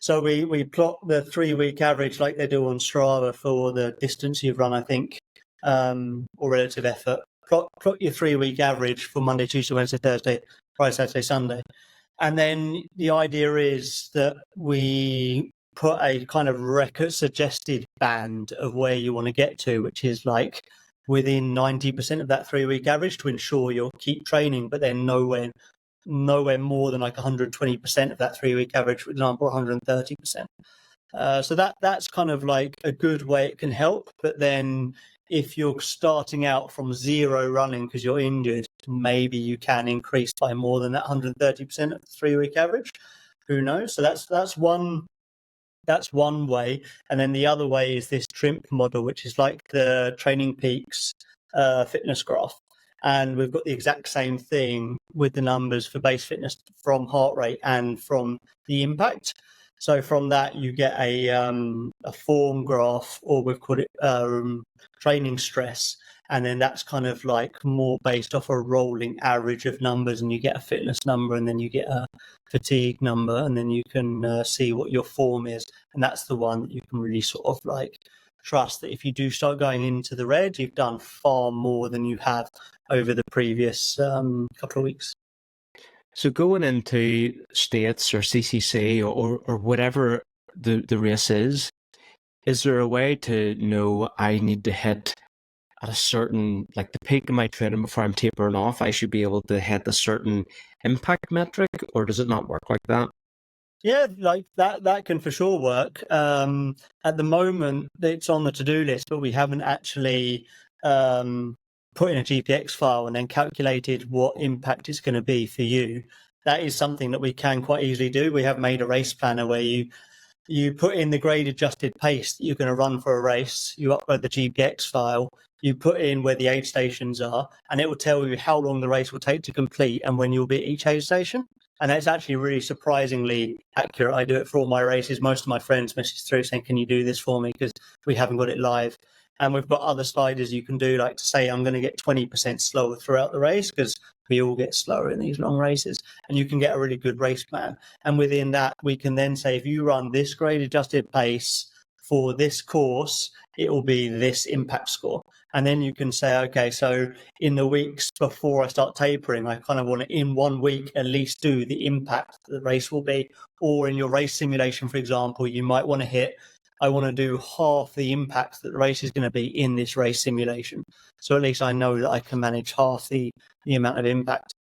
So we plot the 3-week average like they do on Strava for the distance you've run, I think, or relative effort. Plot your 3-week average for Monday, Tuesday, Wednesday, Thursday, Friday, Saturday, Sunday. And then the idea is that we put a kind of record suggested band of where you want to get to, which is like within 90% of that 3-week average to ensure you'll keep training, but then nowhere more than like 120% of that 3-week average, for example, 130%. So that's kind of like a good way it can help. But then if you're starting out from zero running because you're injured, maybe you can increase by more than that 130% of the 3-week average. Who knows? So that's one way. And then the other way is this TRIMP model, which is like the Training Peaks fitness graph. And we've got the exact same thing with the numbers for base fitness from heart rate and from the impact. So from that, you get a form graph, or we've called it training stress. And then that's kind of like more based off a rolling average of numbers, and you get a fitness number, and then you get a fatigue number, and then you can see what your form is. And that's the one that you can really sort of like trust that if you do start going into the red, you've done far more than you have over the previous couple of weeks. So going into states or CCC or whatever the race is there a way to know I need to hit at a certain, like the peak of my training before I'm tapering off, I should be able to hit a certain impact metric, or does it not work like that? Yeah, like that can for sure work. At the moment, it's on the to-do list, but we haven't actually put in a GPX file and then calculated what impact it's going to be for you. That is something that we can quite easily do. We have made a race planner where you put in the grade adjusted pace that you're going to run for a race. You upload the GPX file, you put in where the aid stations are, and it will tell you how long the race will take to complete and when you'll be at each aid station. And that's actually really surprisingly accurate. I do it for all my races. Most of my friends message through saying, can you do this for me? Because we haven't got it live. And we've got other sliders you can do, like to say, I'm going to get 20% slower throughout the race, because we all get slower in these long races. And you can get a really good race plan. And within that, we can then say, if you run this grade adjusted pace for this course, it will be this impact score. And then you can say, okay, so in the weeks before I start tapering, I kind of want to, in 1 week, at least do the impact the race will be. Or in your race simulation, for example, you might want to hit, I want to do half the impact that the race is going to be in this race simulation. So at least I know that I can manage half the amount of impact.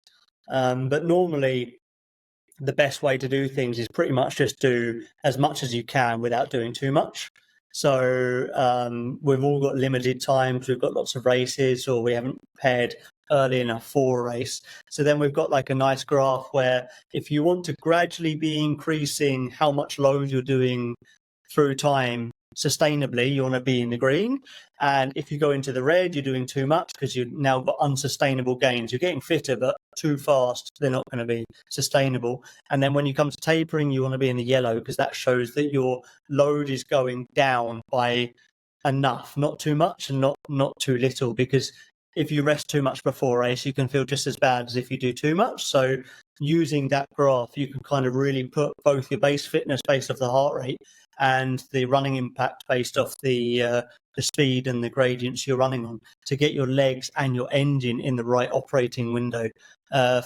But normally, the best way to do things is pretty much just do as much as you can without doing too much. So we've all got limited times, we've got lots of races, or we haven't prepared early enough for a race. So then we've got like a nice graph where if you want to gradually be increasing how much load you're doing through time sustainably, you want to be in the green. And if you go into the red, you're doing too much because you've now got unsustainable gains. You're getting fitter, but too fast, they're not going to be sustainable. And then when you come to tapering, you want to be in the yellow, because that shows that your load is going down by enough, not too much and not too little. Because if you rest too much before a race, you can feel just as bad as if you do too much. So using that graph, you can kind of really put both your base fitness based off the heart rate and the running impact based off the speed and the gradients you're running on, to get your legs and your engine in the right operating window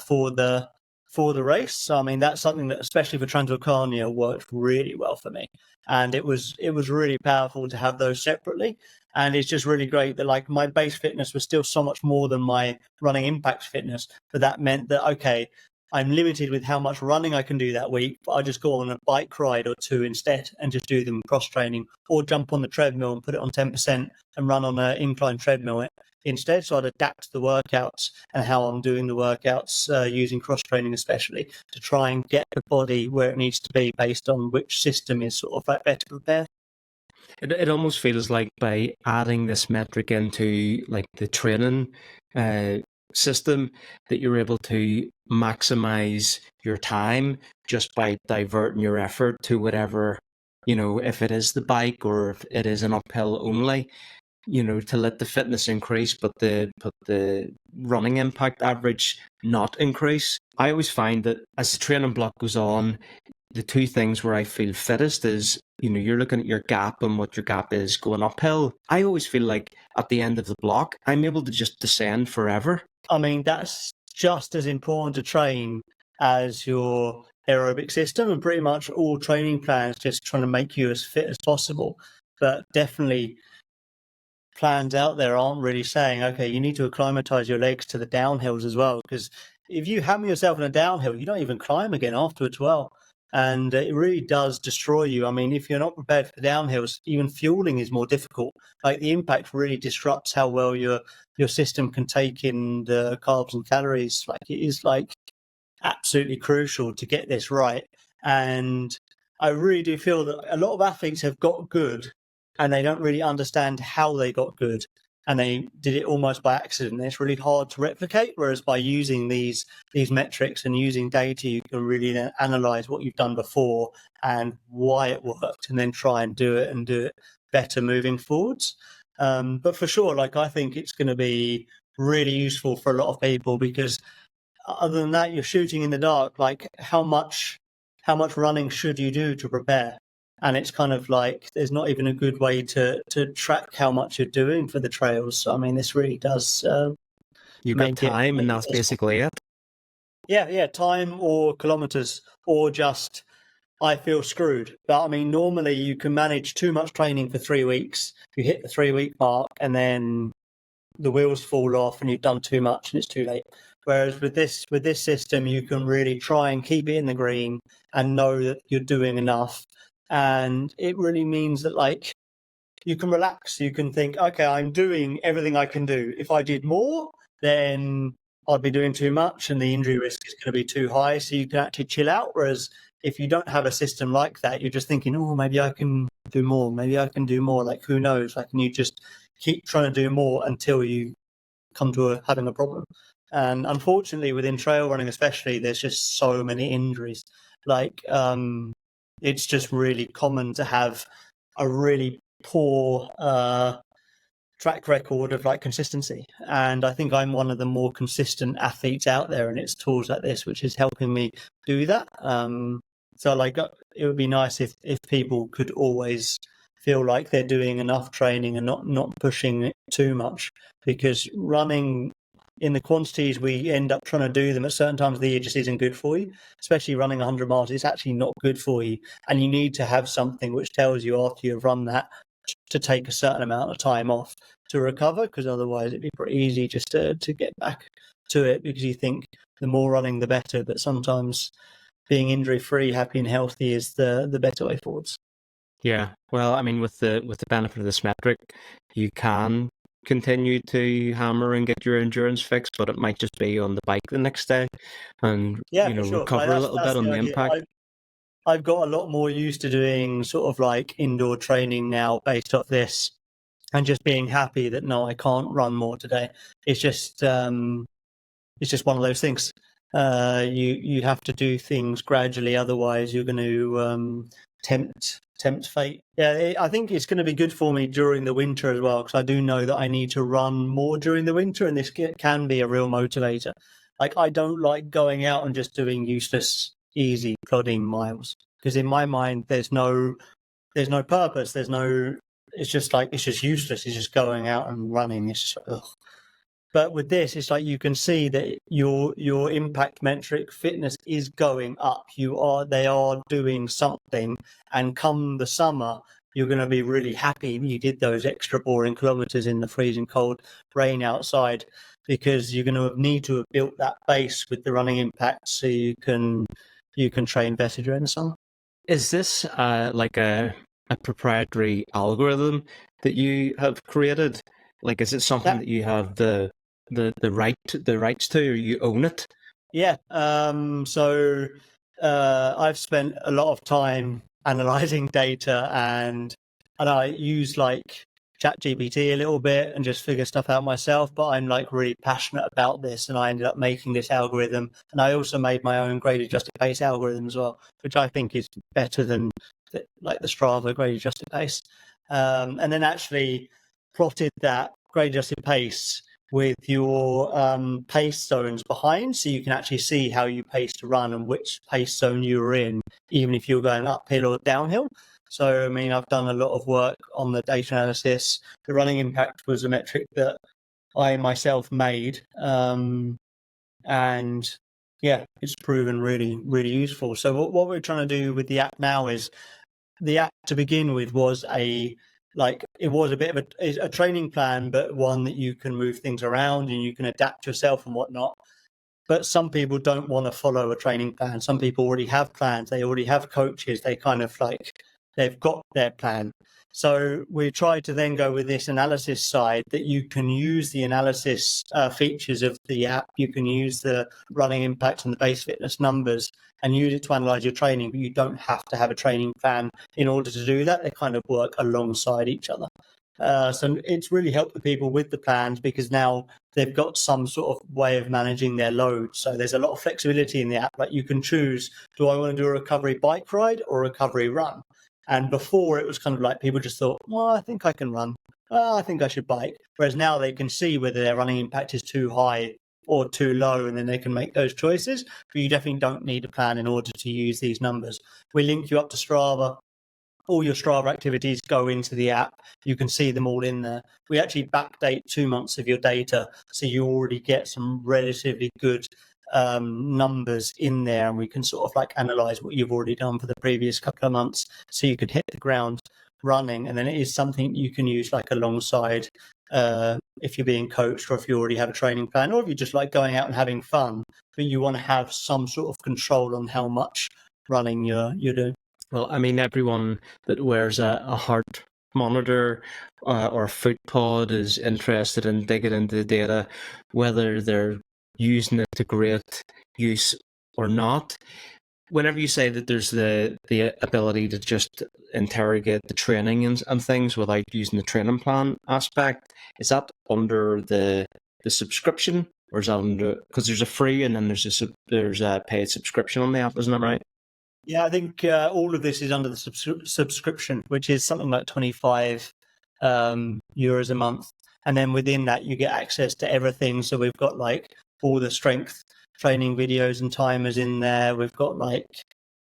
for the race. So I mean, that's something that, especially for Transvolcania, worked really well for me, and it was really powerful to have those separately. And it's just really great that like my base fitness was still so much more than my running impact fitness. But that meant that, okay, I'm limited with how much running I can do that week, but I just go on a bike ride or two instead and just do them cross training, or jump on the treadmill and put it on 10% and run on an incline treadmill instead. So I'd adapt the workouts and how I'm doing the workouts using cross training, especially to try and get the body where it needs to be based on which system is sort of like better prepared. It almost feels like by adding this metric into like the training system that you're able to maximize your time just by diverting your effort to whatever, if it is the bike or if it is an uphill only, to let the fitness increase, but the running impact average not increase. I always find that as the training block goes on, the two things where I feel fittest is, you're looking at your gap and what your gap is going uphill. I always feel like at the end of the block, I'm able to just descend forever. I mean, that's just as important to train as your aerobic system, and pretty much all training plans just trying to make you as fit as possible. But definitely plans out there aren't really saying, okay, you need to acclimatize your legs to the downhills as well, because if you hammer yourself in a downhill, you don't even climb again afterwards well. And it really does destroy you. I mean, if you're not prepared for the downhills, even fueling is more difficult. Like the impact really disrupts how well your system can take in the carbs and calories. Like it is like absolutely crucial to get this right. And I really do feel that a lot of athletes have got good and they don't really understand how they got good. And they did it almost by accident. It's really hard to replicate. Whereas by using these metrics and using data, you can really then analyze what you've done before and why it worked, and then try and do it better moving forwards. But for sure, like I think it's going to be really useful for a lot of people, because other than that, you're shooting in the dark. Like how much running should you do to prepare? And it's kind of like there's not even a good way to track how much you're doing for the trails. So, I mean, this really does you got time, and that's basically it. Yeah, time or kilometers, or just I feel screwed. But I mean, normally you can manage too much training for 3 weeks. You hit the 3-week mark, and then the wheels fall off, and you've done too much, and it's too late. Whereas with this system, you can really try and keep it in the green and know that you're doing enough. And it really means that like you can relax. You can think, okay, I'm doing everything I can do. If I did more, then I'd be doing too much and the injury risk is going to be too high. So you can actually chill out. Whereas if you don't have a system like that, you're just thinking, oh, maybe I can do more. Maybe I can do more. Like, who knows? Like, and you just keep trying to do more until you come to having a problem. And unfortunately, within trail running especially, there's just so many injuries. Like, it's just really common to have a really poor track record of like consistency. And I think I'm one of the more consistent athletes out there, and it's tools like this which is helping me do that. So like it would be nice if people could always feel like they're doing enough training and not pushing it too much, because running in the quantities we end up trying to do them at certain times of the year just isn't good for you. Especially running 100 miles, it's actually not good for you. And you need to have something which tells you after you've run that to take a certain amount of time off to recover, because otherwise it'd be pretty easy just to get back to it, because you think the more running the better. But sometimes being injury-free, happy and healthy is the better way forwards. Yeah, well, I mean, with the benefit of this metric, you can continue to hammer and get your endurance fixed, but it might just be on the bike the next day, and sure. recover a little bit on the impact. I've got a lot more used to doing sort of like indoor training now based off this, and just being happy that no, I can't run more today. It's just one of those things. You have to do things gradually, otherwise you're going to tempt fate. Yeah, I think it's going to be good for me during the winter as well, because I do know that I need to run more during the winter, and this can be a real motivator. Like, I don't like going out and just doing useless, easy, plodding miles, because in my mind there's no purpose. It's just useless. It's just going out and running. It's just ugh. But with this, it's like you can see that your impact metric fitness is going up. They are doing something, and come the summer, you're going to be really happy you did those extra boring kilometers in the freezing cold rain outside, because you're going to need to have built that base with the running impact so you can train better during the summer. Is this like a proprietary algorithm that you have created? Like, is it something that you have the rights to, or you own it? Yeah. So I've spent a lot of time analyzing data, and I use like ChatGPT a little bit and just figure stuff out myself. But I'm like really passionate about this, and I ended up making this algorithm. And I also made my own grade adjusted pace algorithm as well, which I think is better than like the Strava grade adjusted pace. And then actually plotted that grade adjusted pace with your pace zones behind, so you can actually see how you pace to run and which pace zone you were in, even if you're going uphill or downhill. So, I mean, I've done a lot of work on the data analysis. The running impact was a metric that I myself made. And yeah, it's proven really, really useful. So what we're trying to do with the app now is, the app to begin with was it was a bit of a training plan, but one that you can move things around and you can adapt yourself and whatnot. But some people don't want to follow a training plan. Some people already have plans. They already have coaches. They kind of like, they've got their plan. So we tried to then go with this analysis side, that you can use the analysis features of the app. You can use the running impact and the base fitness numbers and use it to analyze your training, but you don't have to have a training plan in order to do that. They kind of work alongside each other. So it's really helped the people with the plans, because now they've got some sort of way of managing their load. So there's a lot of flexibility in the app. Like, you can choose, do I want to do a recovery bike ride or a recovery run? And before, it was kind of like people just thought, well, I think I can run. Well, I think I should bike. Whereas now they can see whether their running impact is too high or too low, and then they can make those choices. But you definitely don't need a plan in order to use these numbers. We link you up to Strava. All your Strava activities go into the app. You can see them all in there. We actually backdate 2 months of your data, so you already get some relatively good numbers in there, and we can sort of like analyze what you've already done for the previous couple of months, so you could hit the ground running. And then it is something you can use like alongside if you're being coached, or if you already have a training plan, or if you're just like going out and having fun, but you want to have some sort of control on how much running you're doing. Well, I mean, everyone that wears a heart monitor or a foot pod is interested in digging into the data, whether they're using it to great use or not. Whenever you say that there's the ability to just interrogate the training and things without using the training plan aspect, is that under the subscription, or is that under, because there's a free and then there's a paid subscription on the app, isn't that right? Yeah, I think all of this is under the subscription, which is something like 25 euros a month. And then within that, you get access to everything. So we've got like all the strength training videos and timers in there. We've got like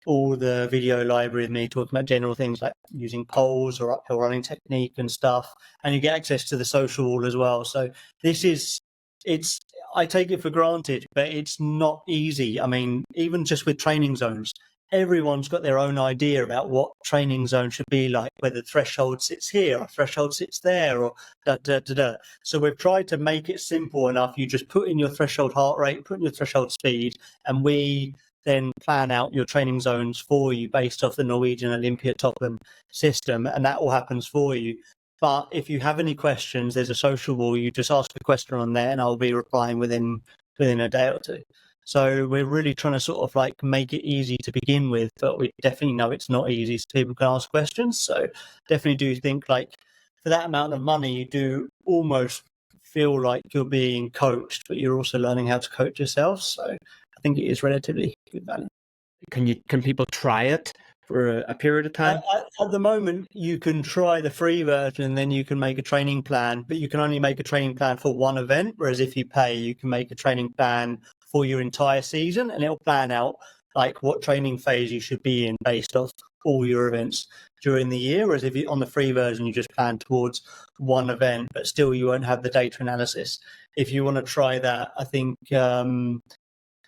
all the video library of me talking about general things like using poles or uphill running technique and stuff. And you get access to the social wall as well. So I take it for granted, but it's not easy. I mean, even just with training zones, everyone's got their own idea about what training zone should be like, whether threshold sits here or threshold sits there, or da. So we've tried to make it simple enough. You just put in your threshold heart rate, put in your threshold speed, and we then plan out your training zones for you based off the Norwegian Olympia Toppen system, and that all happens for you. But if you have any questions, there's a social wall. You just ask a question on there, and I'll be replying within a day or two. So we're really trying to sort of like make it easy to begin with, but we definitely know it's not easy, so people can ask questions. So definitely do think like, for that amount of money, you do almost feel like you're being coached, but you're also learning how to coach yourself. So I think it is relatively good value. Can people try it for a period of time? At the moment, you can try the free version, and then you can make a training plan, but you can only make a training plan for one event. Whereas if you pay, you can make a training plan for your entire season, and it'll plan out like what training phase you should be in based off all your events during the year. Whereas if you on the free version, you just plan towards one event, but still you won't have the data analysis. If you want to try that, I think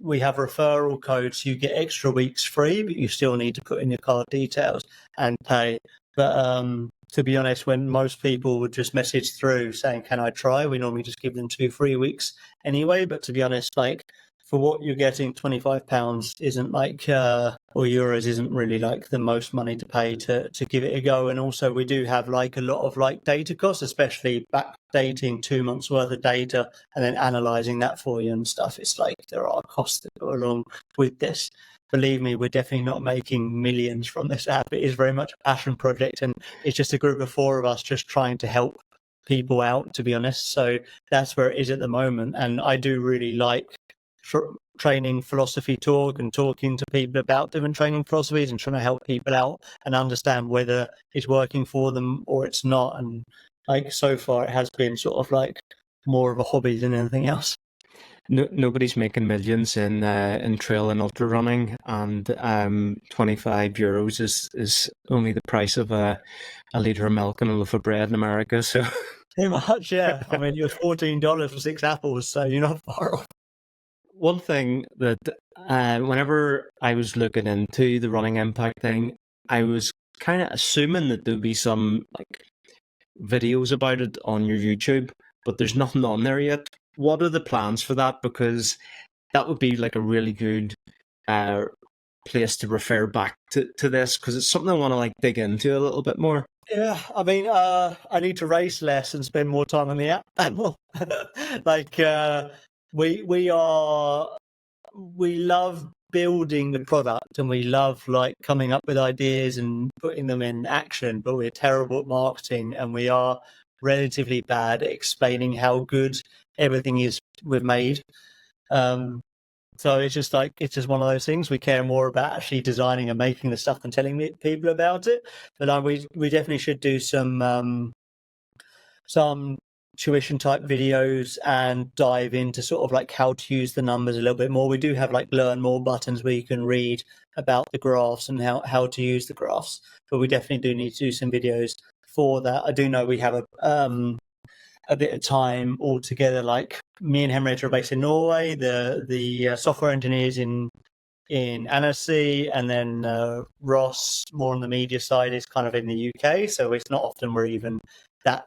we have referral codes. So you get extra weeks free, but you still need to put in your card details and pay. But to be honest, when most people would just message through saying, "Can I try?" we normally just give them 2 free weeks anyway. But to be honest, like for what you're getting, £25 isn't like or euros isn't really like the most money to pay to give it a go. And also we do have like a lot of like data costs, especially backdating 2 months worth of data and then analyzing that for you and stuff. It's like there are costs that go along with this. Believe me, we're definitely not making millions from this app. It is very much a passion project, and it's just a group of 4 of us just trying to help people out, to be honest. So that's where it is at the moment. And I do really like training philosophy talk and talking to people about different training philosophies and trying to help people out and understand whether it's working for them or it's not. And like so far, it has been sort of like more of a hobby than anything else. No, nobody's making millions in trail and ultra running, and €25 is only the price of a litre of milk and a loaf of bread in America. So pretty much, yeah. I mean, it was $14 for 6 apples, so you're not far off. one thing that whenever I was looking into the running impact thing, I was kind of assuming that there'd be some like videos about it on your YouTube, but there's nothing on there yet. What are the plans for that? Because that would be like a really good place to refer back to this, because it's something I want to like dig into a little bit more. Yeah, I mean, I need to race less and spend more time on the app. Well, like we love building the product and we love like coming up with ideas and putting them in action, but we're terrible at marketing and we are relatively bad at explaining how good everything is we've made. So it's just one of those things. We care more about actually designing and making the stuff than telling people about it. But we definitely should do some tuition type videos and dive into sort of like how to use the numbers a little bit more. We do have like learn more buttons where you can read about the graphs and how to use the graphs. But we definitely do need to do some videos for that. I do know we have a bit of time all together. Like me and Henriette are based in Norway. The software engineers in Annecy, and then Ross, more on the media side, is kind of in the UK. So it's not often we're even that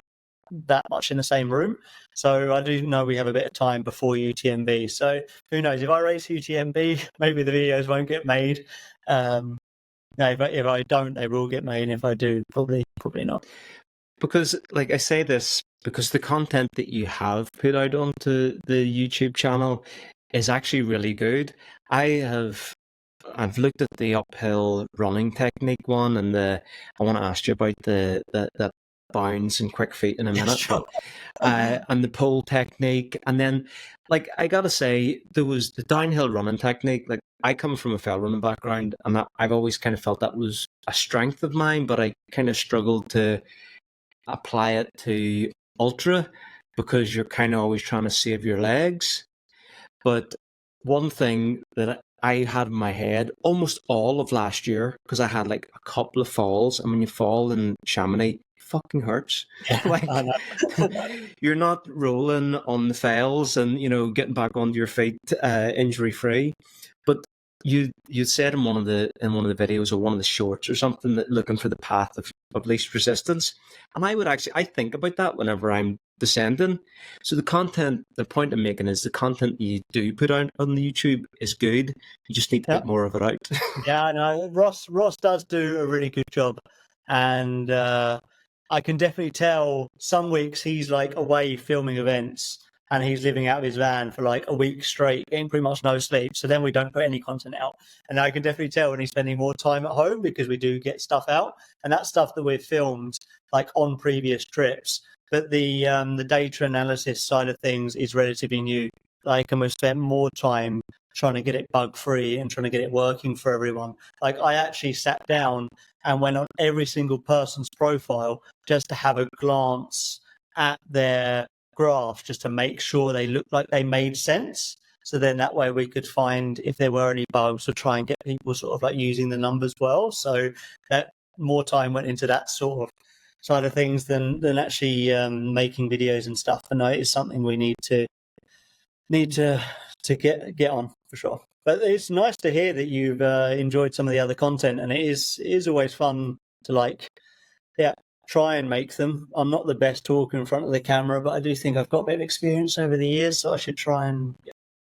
much in the same room. So I do know we have a bit of time before UTMB. So who knows? If I race UTMB, maybe the videos won't get made. No, if I don't, they will get made. If I do, probably not. Because, like I say this, because the content that you have put out onto the YouTube channel is actually really good. I've looked at the uphill running technique one, and I want to ask you about that bounds and quick feet in a minute. Sure. And the pole technique, and then like I gotta say, there was the downhill running technique. Like I come from a fell running background, and I've always kind of felt that was a strength of mine, but I kind of struggled to apply it to ultra because you're kind of always trying to save your legs. But one thing that I had in my head almost all of last year, because I had like a couple of falls, and when you fall in Chamonix, it fucking hurts. Yeah, Like you're not rolling on the fails and getting back onto your feet injury free. But you said in one of the videos or one of the shorts or something that looking for the path of least resistance, and I think about that whenever I'm descending. So the point I'm making is the content you do put out on the YouTube is good. You just need to put more of it out. Yeah, no, Ross does do a really good job, and I can definitely tell some weeks he's like away filming events and he's living out of his van for like a week straight, getting pretty much no sleep. So then we don't put any content out. And I can definitely tell when he's spending more time at home, because we do get stuff out, and that's stuff that we've filmed like on previous trips. But the data analysis side of things is relatively new. Like, and we've spent more time trying to get it bug free and trying to get it working for everyone. Like I actually sat down and went on every single person's profile just to have a glance at their graph, just to make sure they looked like they made sense. So then that way we could find if there were any bugs, or try and get people sort of like using the numbers well. So that more time went into that sort of side of things than actually making videos and stuff. And it is something we need to get on for sure. But it's nice to hear that you've enjoyed some of the other content, and it is always fun to like try and make them. I'm not the best talker in front of the camera, but I do think I've got a bit of experience over the years, so I should try and...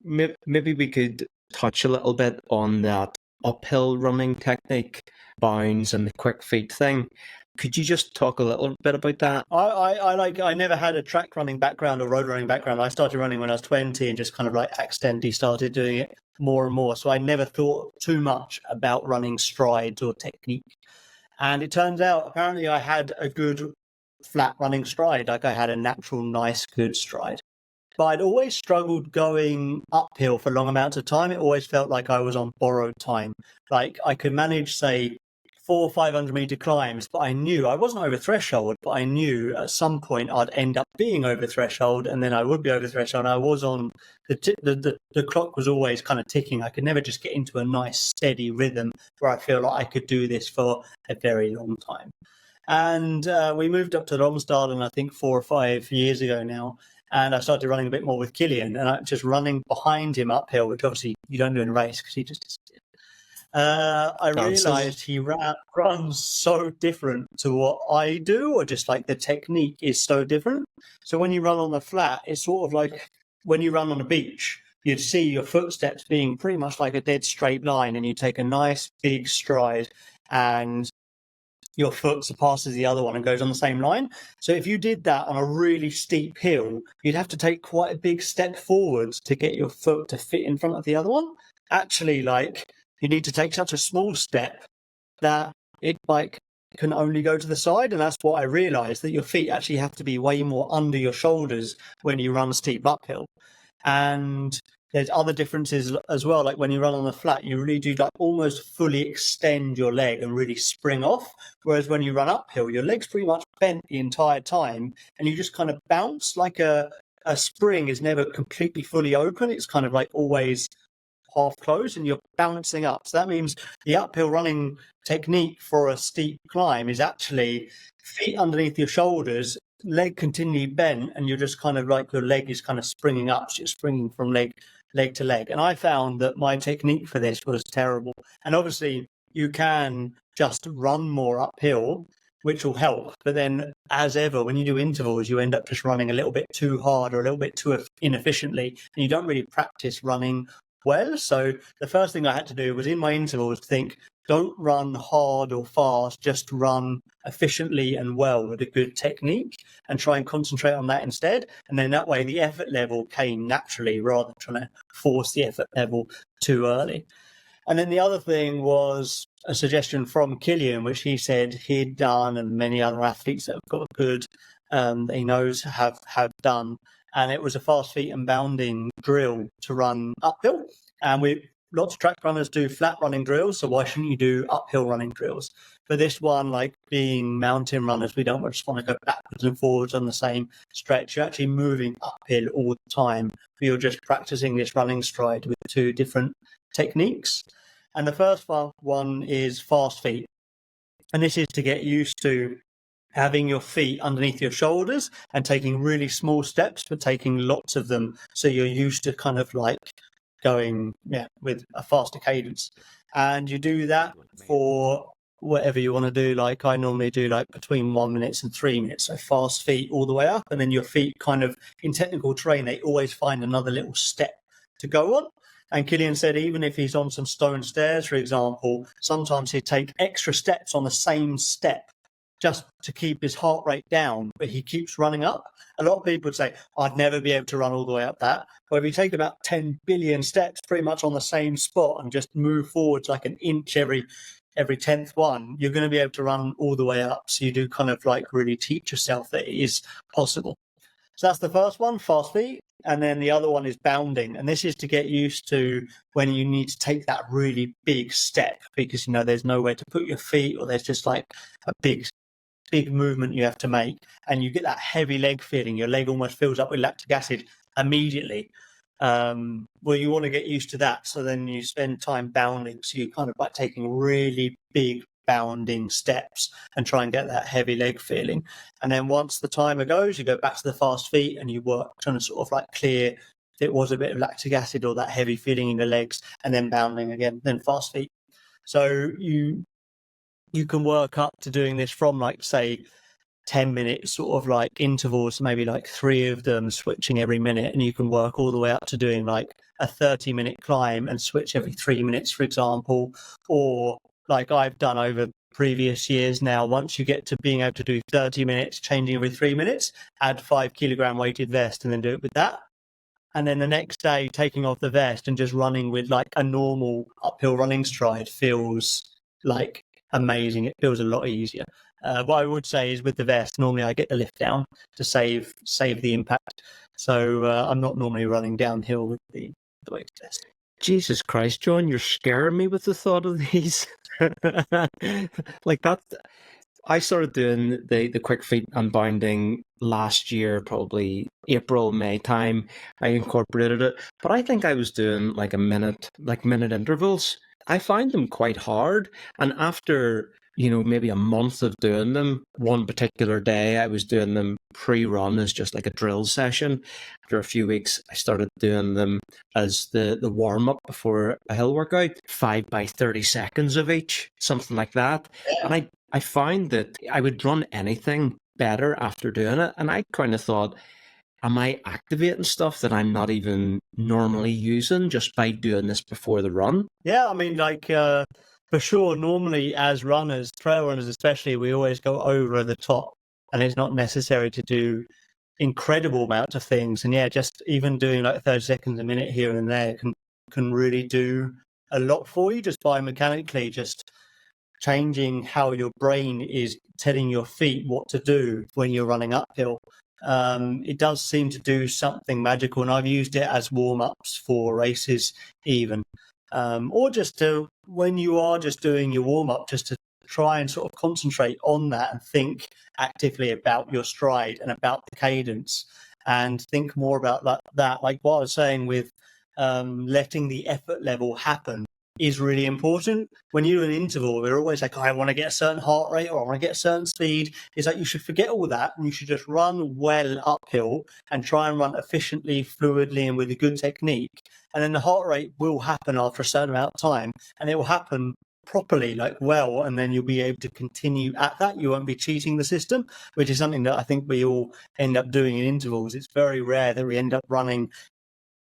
Maybe we could touch a little bit on that uphill running technique, bounds and the quick feet thing. Could you just talk a little bit about that? I never had a track running background or road running background. I started running when I was 20 and just kind of like accidentally started doing it more and more. So I never thought too much about running strides or technique. And it turns out apparently I had a good flat running stride. Like I had a natural, nice, good stride. But I'd always struggled going uphill for long amounts of time. It always felt like I was on borrowed time. Like I could manage, say, 400 or 500 meter climbs, but I knew I wasn't over threshold, but I knew at some point I'd end up being over threshold, and then I would be over threshold. I was on the clock was always kind of ticking. I could never just get into a nice steady rhythm where I feel like I could do this for a very long time. And we moved up to Romsdalen, I think 4 or 5 years ago now. And I started running a bit more with Killian, and I'm just running behind him uphill, which obviously you don't do in a race because he just disappeared. I realised he runs so different to what I do, or just like the technique is so different. So when you run on the flat, it's sort of like when you run on a beach, you'd see your footsteps being pretty much like a dead straight line, and you take a nice big stride, and your foot surpasses the other one and goes on the same line. So if you did that on a really steep hill, you'd have to take quite a big step forwards to get your foot to fit in front of the other one. Actually, like, you need to take such a small step that it like can only go to the side. And that's what I realized, that your feet actually have to be way more under your shoulders when you run steep uphill. And there's other differences as well. Like when you run on the flat, you really do like almost fully extend your leg and really spring off. Whereas when you run uphill, your leg's pretty much bent the entire time, and you just kind of bounce like a spring is never completely fully open. It's kind of like always half closed, and you're balancing up. So that means the uphill running technique for a steep climb is actually feet underneath your shoulders, leg continually bent, and you're just kind of like your leg is kind of springing up. So you're springing from leg to leg. And I found that my technique for this was terrible. And obviously you can just run more uphill, which will help. But then, as ever, when you do intervals, you end up just running a little bit too hard or a little bit too inefficiently, and you don't really practice running well. So the first thing I had to do was in my intervals think, don't run hard or fast, just run efficiently and well with a good technique, and try and concentrate on that instead. And then that way the effort level came naturally rather than trying to force the effort level too early. And then the other thing was a suggestion from Killian, which he said he'd done, and many other athletes that have got good, that he knows have done. And it was a fast feet and bounding drill to run uphill. And lots of track runners do flat running drills, so why shouldn't you do uphill running drills? For this one, like being mountain runners, we don't just want to go backwards and forwards on the same stretch. You're actually moving uphill all the time, but you're just practicing this running stride with 2 different techniques. And the first one is fast feet. And this is to get used to having your feet underneath your shoulders and taking really small steps, but taking lots of them. So you're used to kind of like going with a faster cadence. And you do that for whatever you want to do. Like I normally do like between 1 minute and 3 minutes. So fast feet all the way up. And then your feet kind of in technical terrain, they always find another little step to go on. And Killian said even if he's on some stone stairs, for example, sometimes he'd take extra steps on the same step just to keep his heart rate down, but he keeps running up. A lot of people would say, I'd never be able to run all the way up that. But if you take about 10 billion steps pretty much on the same spot and just move forwards like an inch every 10th one, you're going to be able to run all the way up. So you do kind of like really teach yourself that it is possible. So that's the first one, fast feet. And then the other one is bounding. And this is to get used to when you need to take that really big step because, there's nowhere to put your feet, or there's just like a big movement you have to make. And you get that heavy leg feeling. Your leg almost fills up with lactic acid immediately. Well, you want to get used to that. So then you spend time bounding. So you're kind of like taking really big bounding steps and try and get that heavy leg feeling. And then once the timer goes, you go back to the fast feet and you work trying to sort of like clear if it was a bit of lactic acid or that heavy feeling in the legs, and then bounding again, then fast feet. So you can work up to doing this from like, say, 10 minutes sort of like intervals, maybe like 3 of them switching every minute, and you can work all the way up to doing like a 30-minute climb and switch every 3 minutes, for example. Or like I've done over previous years now, once you get to being able to do 30 minutes, changing every 3 minutes, add 5 kilogram weighted vest and then do it with that. And then the next day, taking off the vest and just running with like a normal uphill running stride feels like amazing. It feels a lot easier. What I would say is with the vest, normally I get the lift down to save the impact. So I'm not normally running downhill with the weighted vest. Jesus Christ, John, you're scaring me with the thought of these. Like that. I started doing the quick feet unbounding last year, probably April, May time. I incorporated it, but I think I was doing like minute intervals. I find them quite hard, and after maybe a month of doing them, one particular day I was doing them pre-run as just like a drill session. After a few weeks, I started doing them as the warm up before a hill workout, 5 by 30 seconds of each, something like that, and I found that I would run anything better after doing it. And I kind of thought, am I activating stuff that I'm not even normally using just by doing this before the run? Yeah, I mean, like, for sure, normally as runners, trail runners especially, we always go over the top, and it's not necessary to do incredible amounts of things. And yeah, just even doing like 30 seconds a minute here and there can really do a lot for you just biomechanically, just changing how your brain is telling your feet what to do when you're running uphill. It does seem to do something magical, and I've used it as warm-ups for races even, or just when you are just doing your warm-up, just to try and sort of concentrate on that and think actively about your stride and about the cadence, and think more about that. Like what I was saying with letting the effort level happen is really important. When you do an interval, we're always like, oh, I want to get a certain heart rate or I want to get a certain speed. It's like you should forget all that and you should just run well uphill and try and run efficiently, fluidly, and with a good technique. And then the heart rate will happen after a certain amount of time, and it will happen properly, like well, and then you'll be able to continue at that. You won't be cheating the system, which is something that I think we all end up doing in intervals. It's very rare that we end up running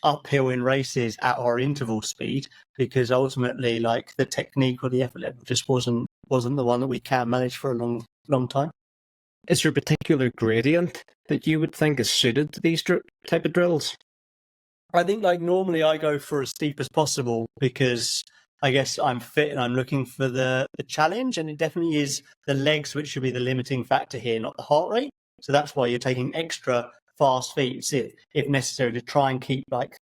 uphill in races at our interval speed, because ultimately like the technique or the effort level just wasn't the one that we can manage for a long time. Is there a particular gradient that you would think is suited to these type of drills? I think like normally I go for as steep as possible because I guess I'm fit and I'm looking for the challenge, and it definitely is the legs which should be the limiting factor here, not the heart rate. So that's why you're taking extra fast feet if necessary to try and keep, like,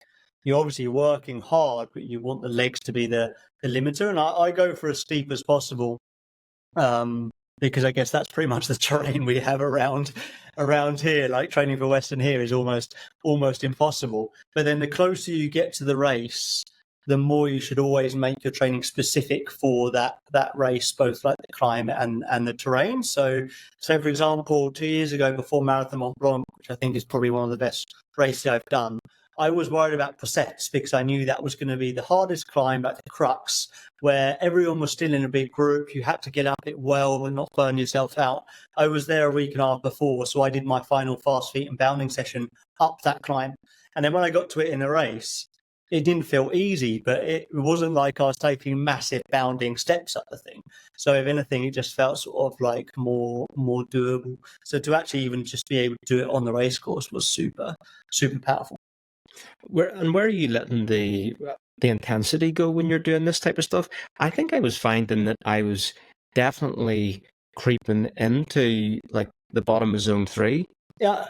you're obviously working hard, but you want the legs to be the limiter. And I go for as steep as possible because I guess that's pretty much the terrain we have around here. Like training for Western here is almost impossible. But then the closer you get to the race, the more you should always make your training specific for that race, both like the climate and the terrain. So for example, 2 years ago before Marathon Mont Blanc, which I think is probably one of the best races I've done, I was worried about Possets because I knew that was going to be the hardest climb, like the crux, where everyone was still in a big group. You had to get up it well and not burn yourself out. I was there a week and a half before, so I did my final fast feet and bounding session up that climb. And then when I got to it in the race, it didn't feel easy, but it wasn't like I was taking massive bounding steps up the thing. So if anything, it just felt sort of like more doable. So to actually even just be able to do it on the race course was super, super powerful. Where are you letting the intensity go when you're doing this type of stuff? I think I was finding that I was definitely creeping into like the bottom of zone 3. Yeah,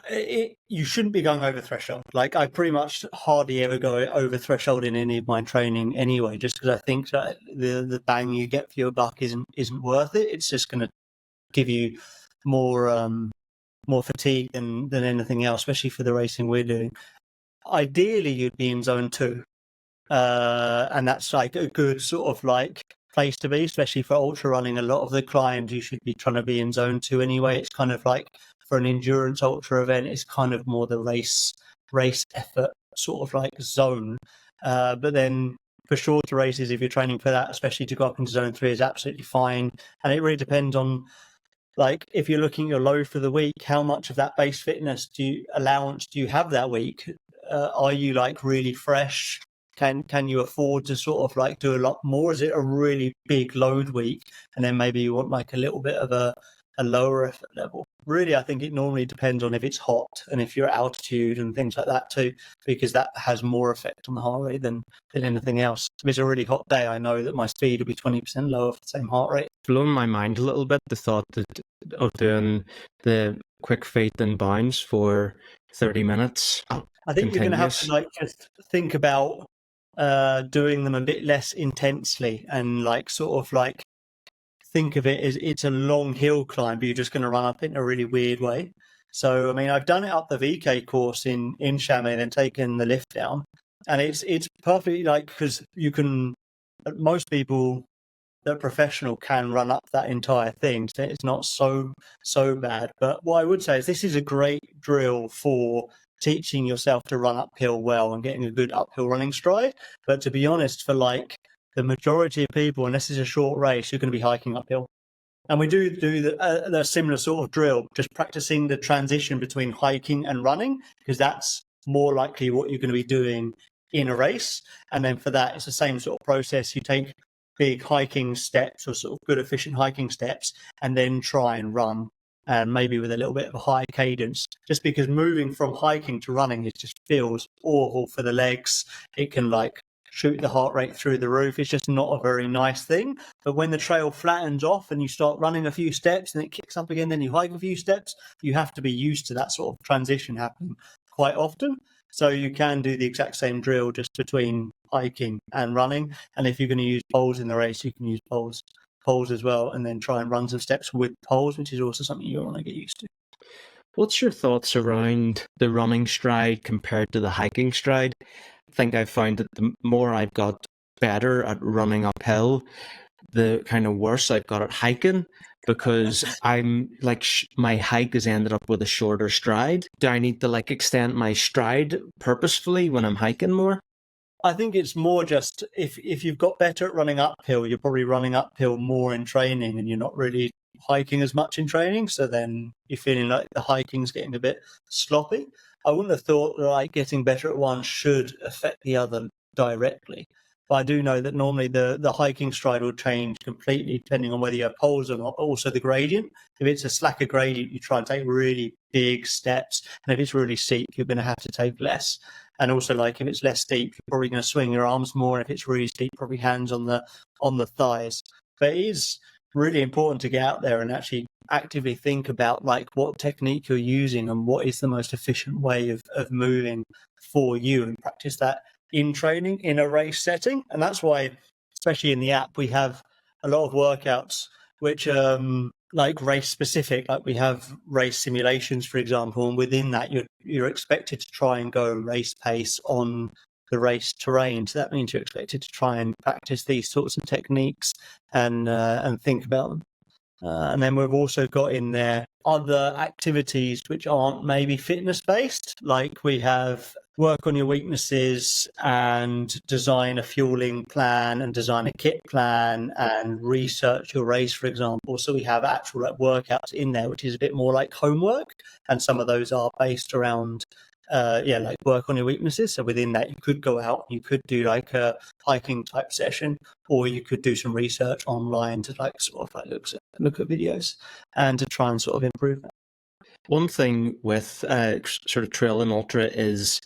you shouldn't be going over threshold. Like I pretty much hardly ever go over threshold in any of my training anyway, just because I think that the bang you get for your buck isn't worth it. It's just going to give you more fatigue than anything else, especially for the racing we're doing. Ideally, you'd be in zone 2, and that's like a good sort of like place to be, especially for ultra running. A lot of the climbs you should be trying to be in zone 2 anyway. It's kind of like for an endurance ultra event, it's kind of more the race effort sort of like zone. But then for shorter races, if you're training for that, especially to go up into zone 3, is absolutely fine. And it really depends on, like, if you're looking at your load for the week, how much of that base fitness allowance do you have that week? Are you like really fresh? Can you afford to sort of like do a lot more? Is it a really big load week, and then maybe you want like a little bit of a lower effort level? Really, I think it normally depends on if it's hot and if you're at altitude and things like that too, because that has more effect on the heart rate than anything else. If it's a really hot day, I know that my speed will be 20% lower for the same heart rate. Blown my mind a little bit, the thought of doing the quick feet and bounds for 30 minutes. I think you're going to have to like just think about doing them a bit less intensely, and like sort of like think of it as it's a long hill climb, but you're just going to run up it in a really weird way. So, I mean, I've done it up the VK course in Chamonix and then taken the lift down, and it's perfectly like, because you can, most people that are professional can run up that entire thing. So it's not so bad. But what I would say is this is a great drill for teaching yourself to run uphill well and getting a good uphill running stride. But to be honest, for like the majority of people, and this is a short race, you're going to be hiking uphill. And we do the similar sort of drill, just practicing the transition between hiking and running, because that's more likely what you're going to be doing in a race. And then for that, it's the same sort of process. You take big hiking steps, or sort of good efficient hiking steps, and then try and run, and maybe with a little bit of a high cadence, just because moving from hiking to running, it just feels awful for the legs. It can like shoot the heart rate through the roof. It's just not a very nice thing. But when the trail flattens off and you start running a few steps and it kicks up again, then you hike a few steps, you have to be used to that sort of transition happening quite often. So you can do the exact same drill just between hiking and running. And if you're going to use poles in the race, you can use poles as well, and then try and run some steps with poles, which is also something you want to get used to. What's your thoughts around the running stride compared to the hiking stride? I think I've found that the more I've got better at running uphill, the kind of worse I've got at hiking, because I'm like, my hike has ended up with a shorter stride. Do I need to like extend my stride purposefully when I'm hiking more? I think it's more just if you've got better at running uphill, you're probably running uphill more in training, and you're not really hiking as much in training. So then you're feeling like the hiking's getting a bit sloppy. I wouldn't have thought that like getting better at one should affect the other directly. But I do know that normally the hiking stride will change completely depending on whether you have poles or not, but also the gradient. If it's a slacker gradient, you try and take really big steps. And if it's really steep, you're going to have to take less. And also, like, if it's less steep, you're probably going to swing your arms more. And if it's really steep, probably hands on the thighs. But it is really important to get out there and actually actively think about like what technique you're using and what is the most efficient way of moving for you, and practice that in training in a race setting. And that's why, especially in the app, we have a lot of workouts which like race specific. Like we have race simulations, for example, and within that you're expected to try and go race pace on the race terrain. So that means you're expected to try and practice these sorts of techniques and think about them. And then we've also got in there other activities which aren't maybe fitness based, like we have work on your weaknesses and design a fueling plan and design a kit plan and research your race, for example. So we have actual workouts in there, which is a bit more like homework. And some of those are based around like work on your weaknesses. So within that, you could go out, you could do like a hiking type session, or you could do some research online to like sort of like look at videos and to try and sort of improve that. One thing with sort of trail and ultra is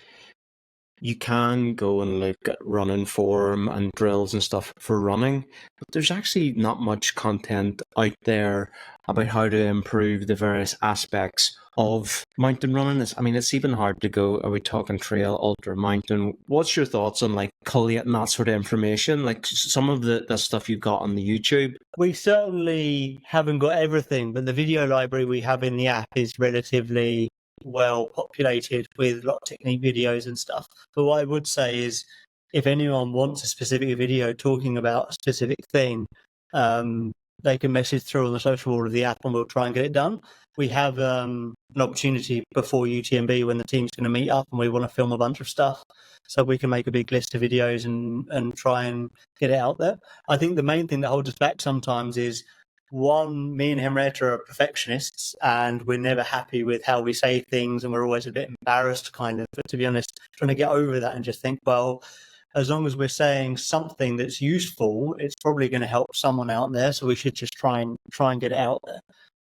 you can go and look at running form and drills and stuff for running, but there's actually not much content out there about how to improve the various aspects of mountain running. It's even hard to go, are we talking trail, ultra, mountain? What's your thoughts on like collating that sort of information? Like some of the stuff you've got on the YouTube? We certainly haven't got everything, but the video library we have in the app is relatively well populated with a lot of technique videos and stuff. But what I would say is, if anyone wants a specific video talking about a specific thing, they can message through on the social board of the app, and we'll try and get it done. We have an opportunity before UTMB when the team's going to meet up, and we want to film a bunch of stuff, so we can make a big list of videos and try and get it out there. I think the main thing that holds us back sometimes is, one, me and Henrietta are perfectionists, and we're never happy with how we say things, and we're always a bit embarrassed, kind of. But to be honest, trying to get over that and just think, well, as long as we're saying something that's useful, it's probably going to help someone out there. So we should just try and get it out there.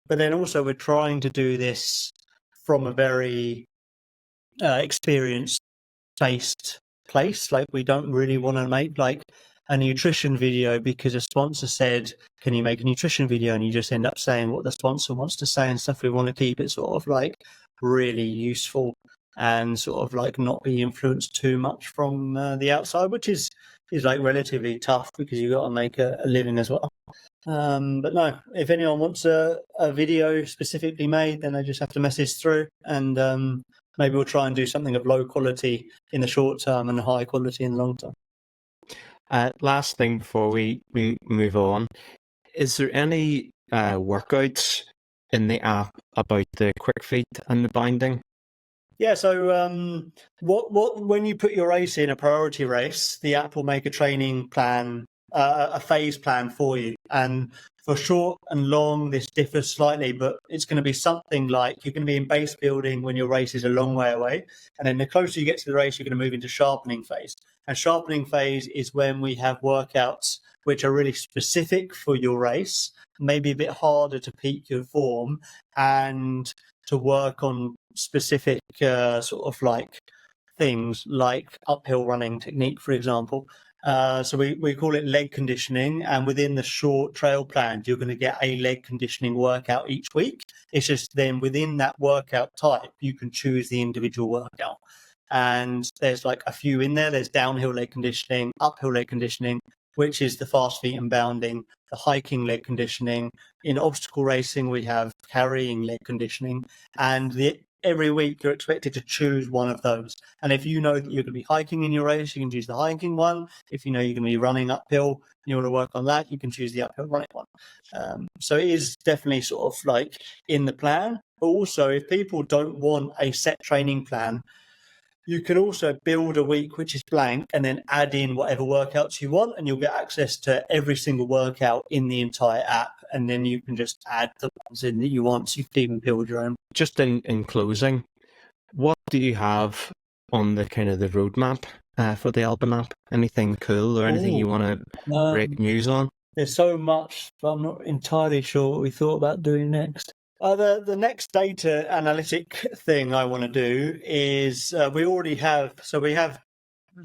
But then also we're trying to do this from a very experience-based place. Like, we don't really want to make like a nutrition video because a sponsor said, can you make a nutrition video? And you just end up saying what the sponsor wants to say and stuff. We want to keep it sort of like really useful and sort of like not be influenced too much from the outside, which is like relatively tough because you've got to make a living as well. But no, if anyone wants a video specifically made, then they just have to message through, and maybe we'll try and do something of low quality in the short term and high quality in the long term. Last thing before we move on, is there any workouts in the app about the quick feed and the binding? Yeah, so when you put your race in a priority race, the app will make a training plan, a phase plan for you. And for short and long, this differs slightly, but it's going to be something like you're going to be in base building when your race is a long way away. And then the closer you get to the race, you're going to move into sharpening phase. And sharpening phase is when we have workouts which are really specific for your race, maybe a bit harder to peak your form and to work on specific sort of like things like uphill running technique, for example. So we call it leg conditioning, and within the short trail plans, you're going to get a leg conditioning workout each week. It's just then within that workout type, you can choose the individual workout. And there's like a few in there. There's downhill leg conditioning, uphill leg conditioning, which is the fast feet and bounding, the hiking leg conditioning. In obstacle racing, we have carrying leg conditioning, and every week you're expected to choose one of those. And if you know that you're going to be hiking in your race, you can choose the hiking one. If you know you're going to be running uphill and you want to work on that, you can choose the uphill running one. So it is definitely sort of like in the plan. But also, if people don't want a set training plan, you can also build a week which is blank and then add in whatever workouts you want, and you'll get access to every single workout in the entire app. And then you can just add the ones in that you want. So you can even build your own. Just in closing, what do you have on the kind of the roadmap for the Albon app? Anything cool or anything you want to break news on? There's so much, but I'm not entirely sure what we thought about doing next. The next data analytic thing I want to do is we have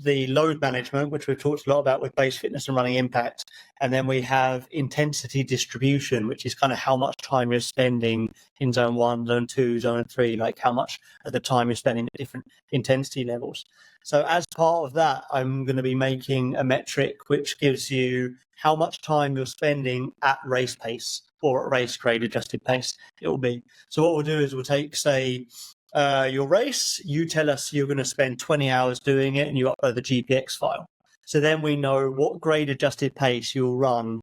the load management, which we've talked a lot about with base fitness and running impact. And then we have intensity distribution, which is kind of how much time you're spending in zone 1, zone 2, zone 3, like how much of the time you're spending at different intensity levels. So as part of that, I'm going to be making a metric which gives you how much time you're spending at race pace or at race grade adjusted pace it will be. So what we'll do is we'll take, say, your race, you tell us you're going to spend 20 hours doing it and you upload the GPX file. So then we know what grade adjusted pace you'll run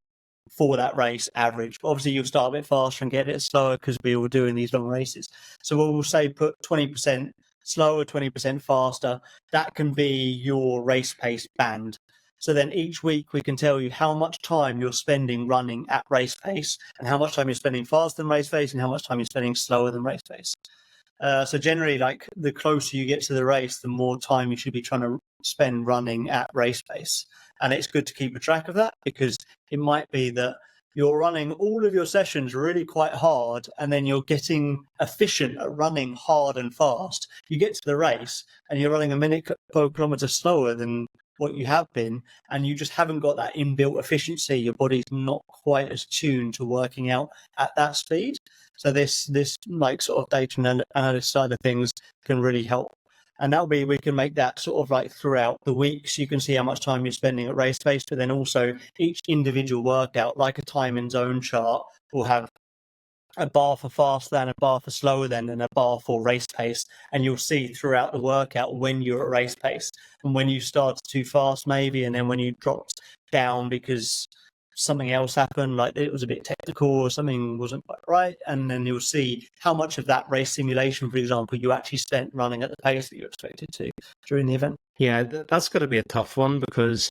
for that race average. Obviously, you'll start a bit faster and get it slower because we were doing these long races. So we'll say put 20% slower, 20% faster. That can be your race pace band. So then each week we can tell you how much time you're spending running at race pace and how much time you're spending faster than race pace and how much time you're spending slower than race pace. So generally, like the closer you get to the race, the more time you should be trying to spend running at race pace. And it's good to keep a track of that because it might be that you're running all of your sessions really quite hard and then you're getting efficient at running hard and fast. You get to the race and you're running a minute per kilometre slower than what you have been, and you just haven't got that inbuilt efficiency. Your body's not quite as tuned to working out at that speed. So this like sort of data analysis side of things can really help. And that'll be, we can make that sort of like throughout the week, so you can see how much time you're spending at race pace, but then also each individual workout, like a time in zone chart, will have a bar for fast then, a bar for slower then, and a bar for race pace. And you'll see throughout the workout when you're at race pace and when you started too fast maybe, and then when you dropped down because something else happened, like it was a bit technical or something wasn't quite right, and then you'll see how much of that race simulation, for example, you actually spent running at the pace that you expected to during the event. Yeah, that's going to be a tough one because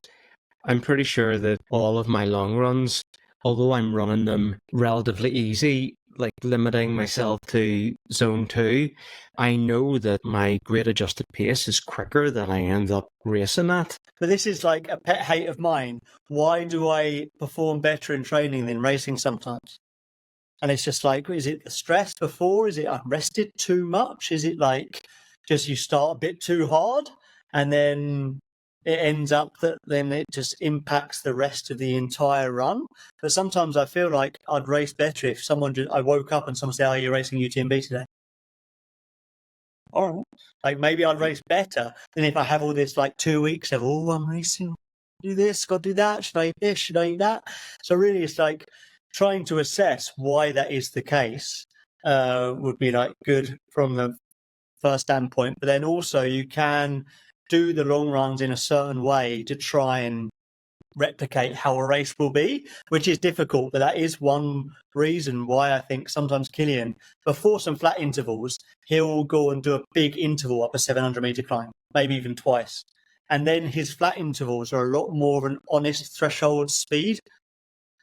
I'm pretty sure that all of my long runs, although I'm running them relatively easy, like limiting myself to zone 2, I know that my grade adjusted pace is quicker than I end up racing at. But this is like a pet hate of mine. Why do I perform better in training than racing sometimes? And it's just like, is it the stress before? Is it I'm rested too much? Is it like just you start a bit too hard and then it ends up that then it just impacts the rest of the entire run? But sometimes I feel like I'd race better if I woke up and someone said, "Oh, you're racing UTMB today." All right. Like maybe I'd race better than if I have all this like 2 weeks of, oh, I'm racing, do this, got to do that. Should I eat this? Should I eat that? So really it's like trying to assess why that is the case would be like good from the first standpoint. But then also you can do the long runs in a certain way to try and replicate how a race will be, which is difficult, but that is one reason why I think sometimes Killian, before some flat intervals, he'll go and do a big interval up a 700-meter climb, maybe even twice. And then his flat intervals are a lot more of an honest threshold speed.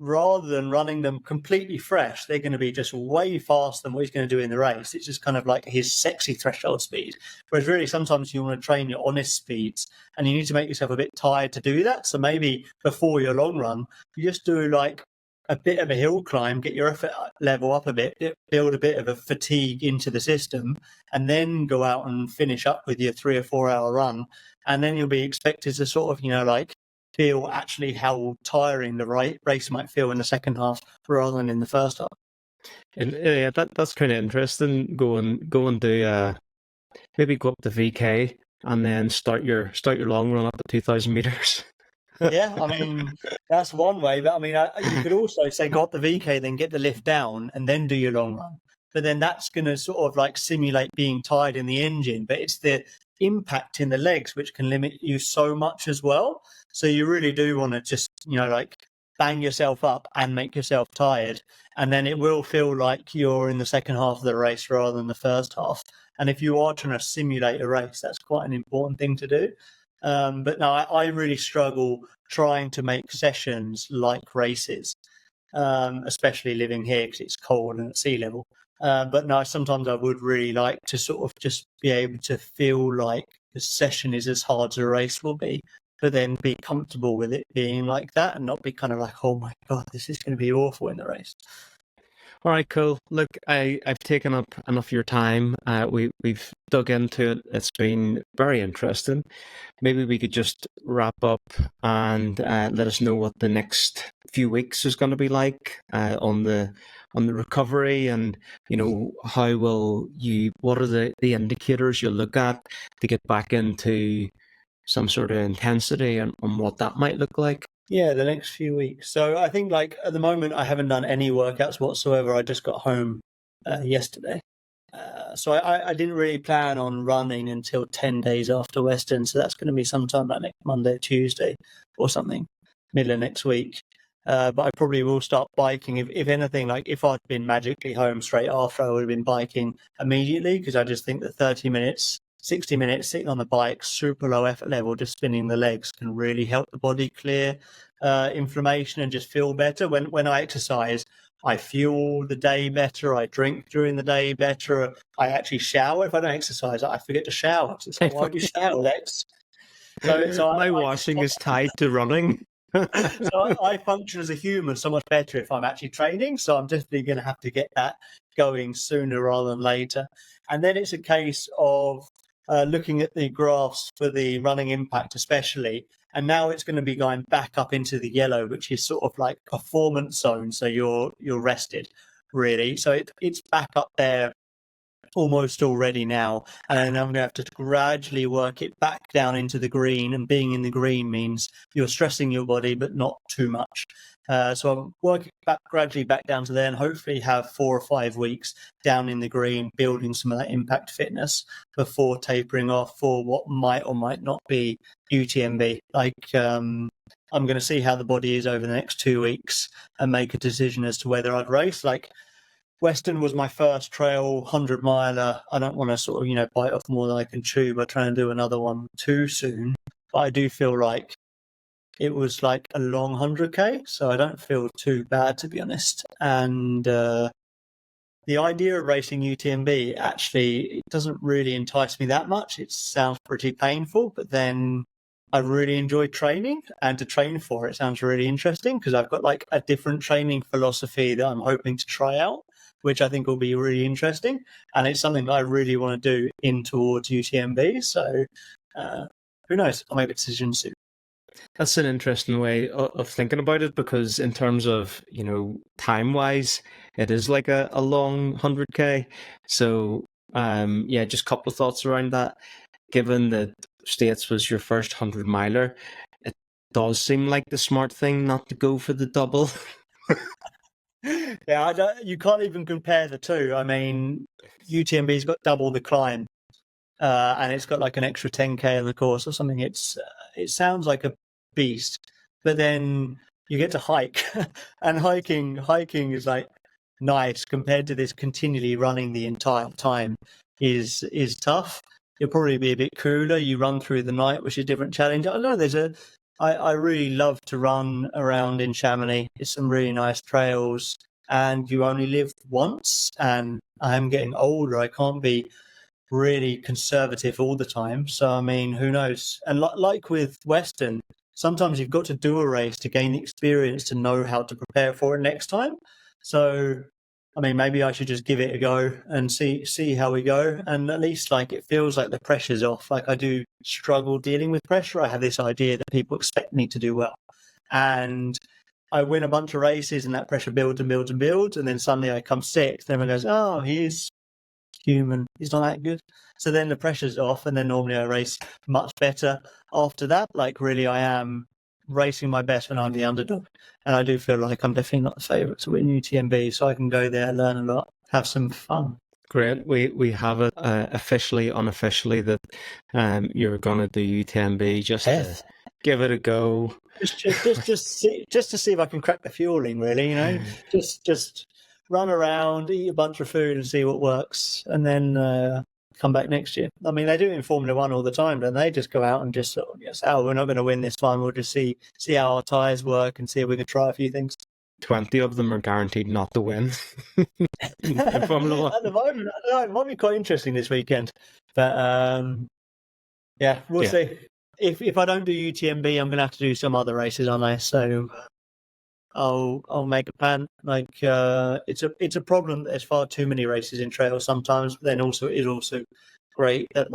Rather than running them completely fresh, they're going to be just way faster than what he's going to do in the race. It's just kind of like his sexy threshold speed. Whereas really sometimes you want to train your honest speeds and you need to make yourself a bit tired to do that. So maybe before your long run, you just do like a bit of a hill climb, get your effort level up a bit, build a bit of a fatigue into the system, and then go out and finish up with your 3 or 4 hour run. And then you'll be expected to sort of, like feel actually how tiring the race might feel in the second half rather than in the first half. And yeah, that's kind of interesting. Go and do maybe go up the VK and then start your long run up at 2,000 meters. Yeah, I mean that's one way, but I mean you could also say go up the VK, then get the lift down, and then do your long run. But then that's going to sort of like simulate being tired in the engine, but it's the impact in the legs which can limit you so much as well. So you really do want to just like bang yourself up and make yourself tired, and then it will feel like you're in the second half of the race rather than the first half. And if you are trying to simulate a race, that's quite an important thing to do. But no, I really struggle trying to make sessions like races, especially living here because it's cold and at sea level. But no, sometimes I would really like to sort of just be able to feel like the session is as hard as a race will be, but then be comfortable with it being like that and not be kind of like, oh my God, this is going to be awful in the race. All right, cool. Look, I've taken up enough of your time. We've dug into it. It's been very interesting. Maybe we could just wrap up and let us know what the next few weeks is going to be like on the recovery, and how will you? What are the indicators you'll look at to get back into some sort of intensity, and what that might look like? Yeah, the next few weeks. So I think like at the moment I haven't done any workouts whatsoever. I just got home yesterday. So I didn't really plan on running until 10 days after Western. So that's going to be sometime like next Monday, Tuesday or something, middle of next week. But I probably will start biking. If anything, like if I'd been magically home straight after, I would have been biking immediately because I just think that 30 minutes 60 minutes sitting on the bike, super low effort level, just spinning the legs can really help the body clear inflammation and just feel better. When I exercise, I fuel the day better. I drink during the day better. I actually shower. If I don't exercise, I forget to shower. So it's like, why do you shower, Lex? So my washing is tied to running. So I function as a human so much better if I'm actually training. So I'm definitely going to have to get that going sooner rather than later. And then it's a case of looking at the graphs for the running impact especially, and now it's going to be going back up into the yellow, which is sort of like performance zone, so you're rested really, so it's back up there almost already now, and then I'm going to have to gradually work it back down into the green, and being in the green means you're stressing your body but not too much. So I'm working gradually back down to there, and hopefully have 4 or 5 weeks down in the green, building some of that impact fitness before tapering off for what might or might not be UTMB. I'm going to see how the body is over the next 2 weeks and make a decision as to whether I'd race. Western was my first trail 100-miler. I don't want to sort of, bite off more than I can chew by trying to do another one too soon. But I do feel like it was like a long 100K, so I don't feel too bad, to be honest. And the idea of racing UTMB, actually, it doesn't really entice me that much. It sounds pretty painful, but then I really enjoy training, and to train for it sounds really interesting because I've got like a different training philosophy that I'm hoping to try out, which I think will be really interesting. And it's something that I really want to do in towards UTMB. So who knows? I'll make a decision soon. That's an interesting way of thinking about it, because in terms of, time-wise, it is like a long 100K. So, just a couple of thoughts around that. Given that States was your first 100-miler, it does seem like the smart thing not to go for the double. Yeah, you can't even compare the two. I mean, UTMB's got double the climb, and it's got like an extra 10K on the course or something. It sounds like a beast, but then you get to hike, and hiking is like nice compared to this continually running the entire time is tough. You'll probably be a bit cooler. You run through the night, which is a different challenge. I don't know. I really love to run around in Chamonix. It's some really nice trails, and you only live once, and I'm getting older. I can't be really conservative all the time. So, I mean, who knows? And like with Western, sometimes you've got to do a race to gain the experience to know how to prepare for it next time. So, I mean, maybe I should just give it a go and see how we go. And at least it feels like the pressure's off. Like, I do struggle dealing with pressure. I have this idea that people expect me to do well. And I win a bunch of races and that pressure builds and builds and builds. And then suddenly I come sixth. Everyone goes, oh, he's human. He's not that good. So then the pressure's off. And then normally I race much better after that. Like, really, I am racing my best when I'm the underdog. And I do feel like I'm definitely not the favourite to win UTMB, so I can go there, learn a lot, have some fun. Great. We have it officially, unofficially, that you're going to do UTMB. Just to give it a go. Just to see if I can crack the fueling, really. Just run around, eat a bunch of food, and see what works, and then come back next year. I mean, they do it in Formula One all the time, don't they? Just go out and just sort of, yes, we're not going to win this one. We'll just see how our tyres work and see if we can try a few things. 20 of them are guaranteed not to win in Formula One. At the moment, it might be quite interesting this weekend. But we'll see. If I don't do UTMB, I'm going to have to do some other races, aren't I? So I'll make a plan. It's a problem that there's far too many races in trail sometimes. But then also it is also great that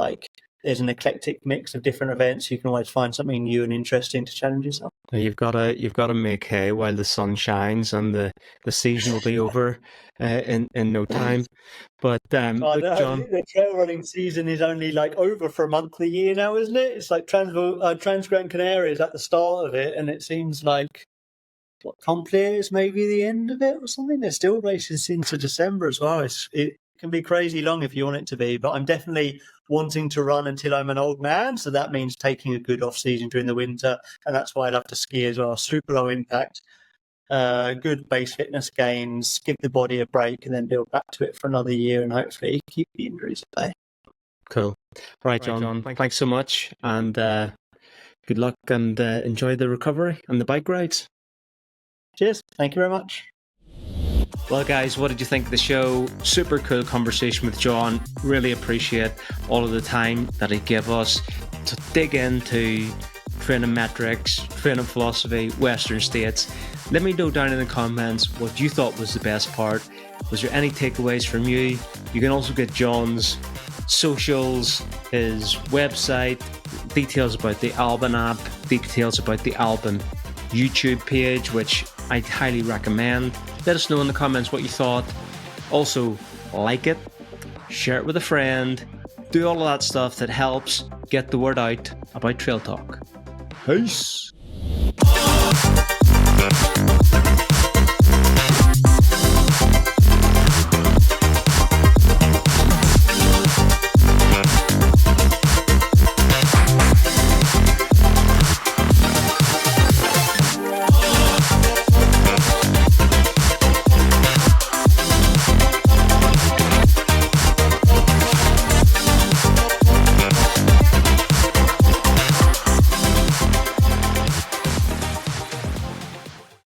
there's an eclectic mix of different events. You can always find something new and interesting to challenge yourself. You've got to make hay while the sun shines, and the season will be over in no time. But John, the trail running season is only over for a month a year now, isn't it? It's like Trans Gran Canaria is at the start of it, and it seems like Complet is maybe the end of it or something. There's still races into December as well. It can be crazy long if you want it to be, but I'm definitely wanting to run until I'm an old man, so that means taking a good off season during the winter, and that's why I love to ski as well. Super low impact, good base fitness gains, give the body a break, and then build back to it for another year, and hopefully keep the injuries at bay. Cool. Right, John. Thanks so much, and good luck, and enjoy the recovery and the bike rides. Cheers. Thank you very much. Well, guys, what did you think of the show? Super cool conversation with John. Really appreciate all of the time that he gave us to dig into training metrics, training philosophy, Western States. Let me know down in the comments what you thought was the best part. Was there any takeaways from you? You can also get John's socials, his website, details about the Albon app, details about the Albon YouTube page, which I highly recommend. Let us know in the comments what you thought. Also, like it, share it with a friend, do all of that stuff that helps get the word out about Trail Talk. Peace.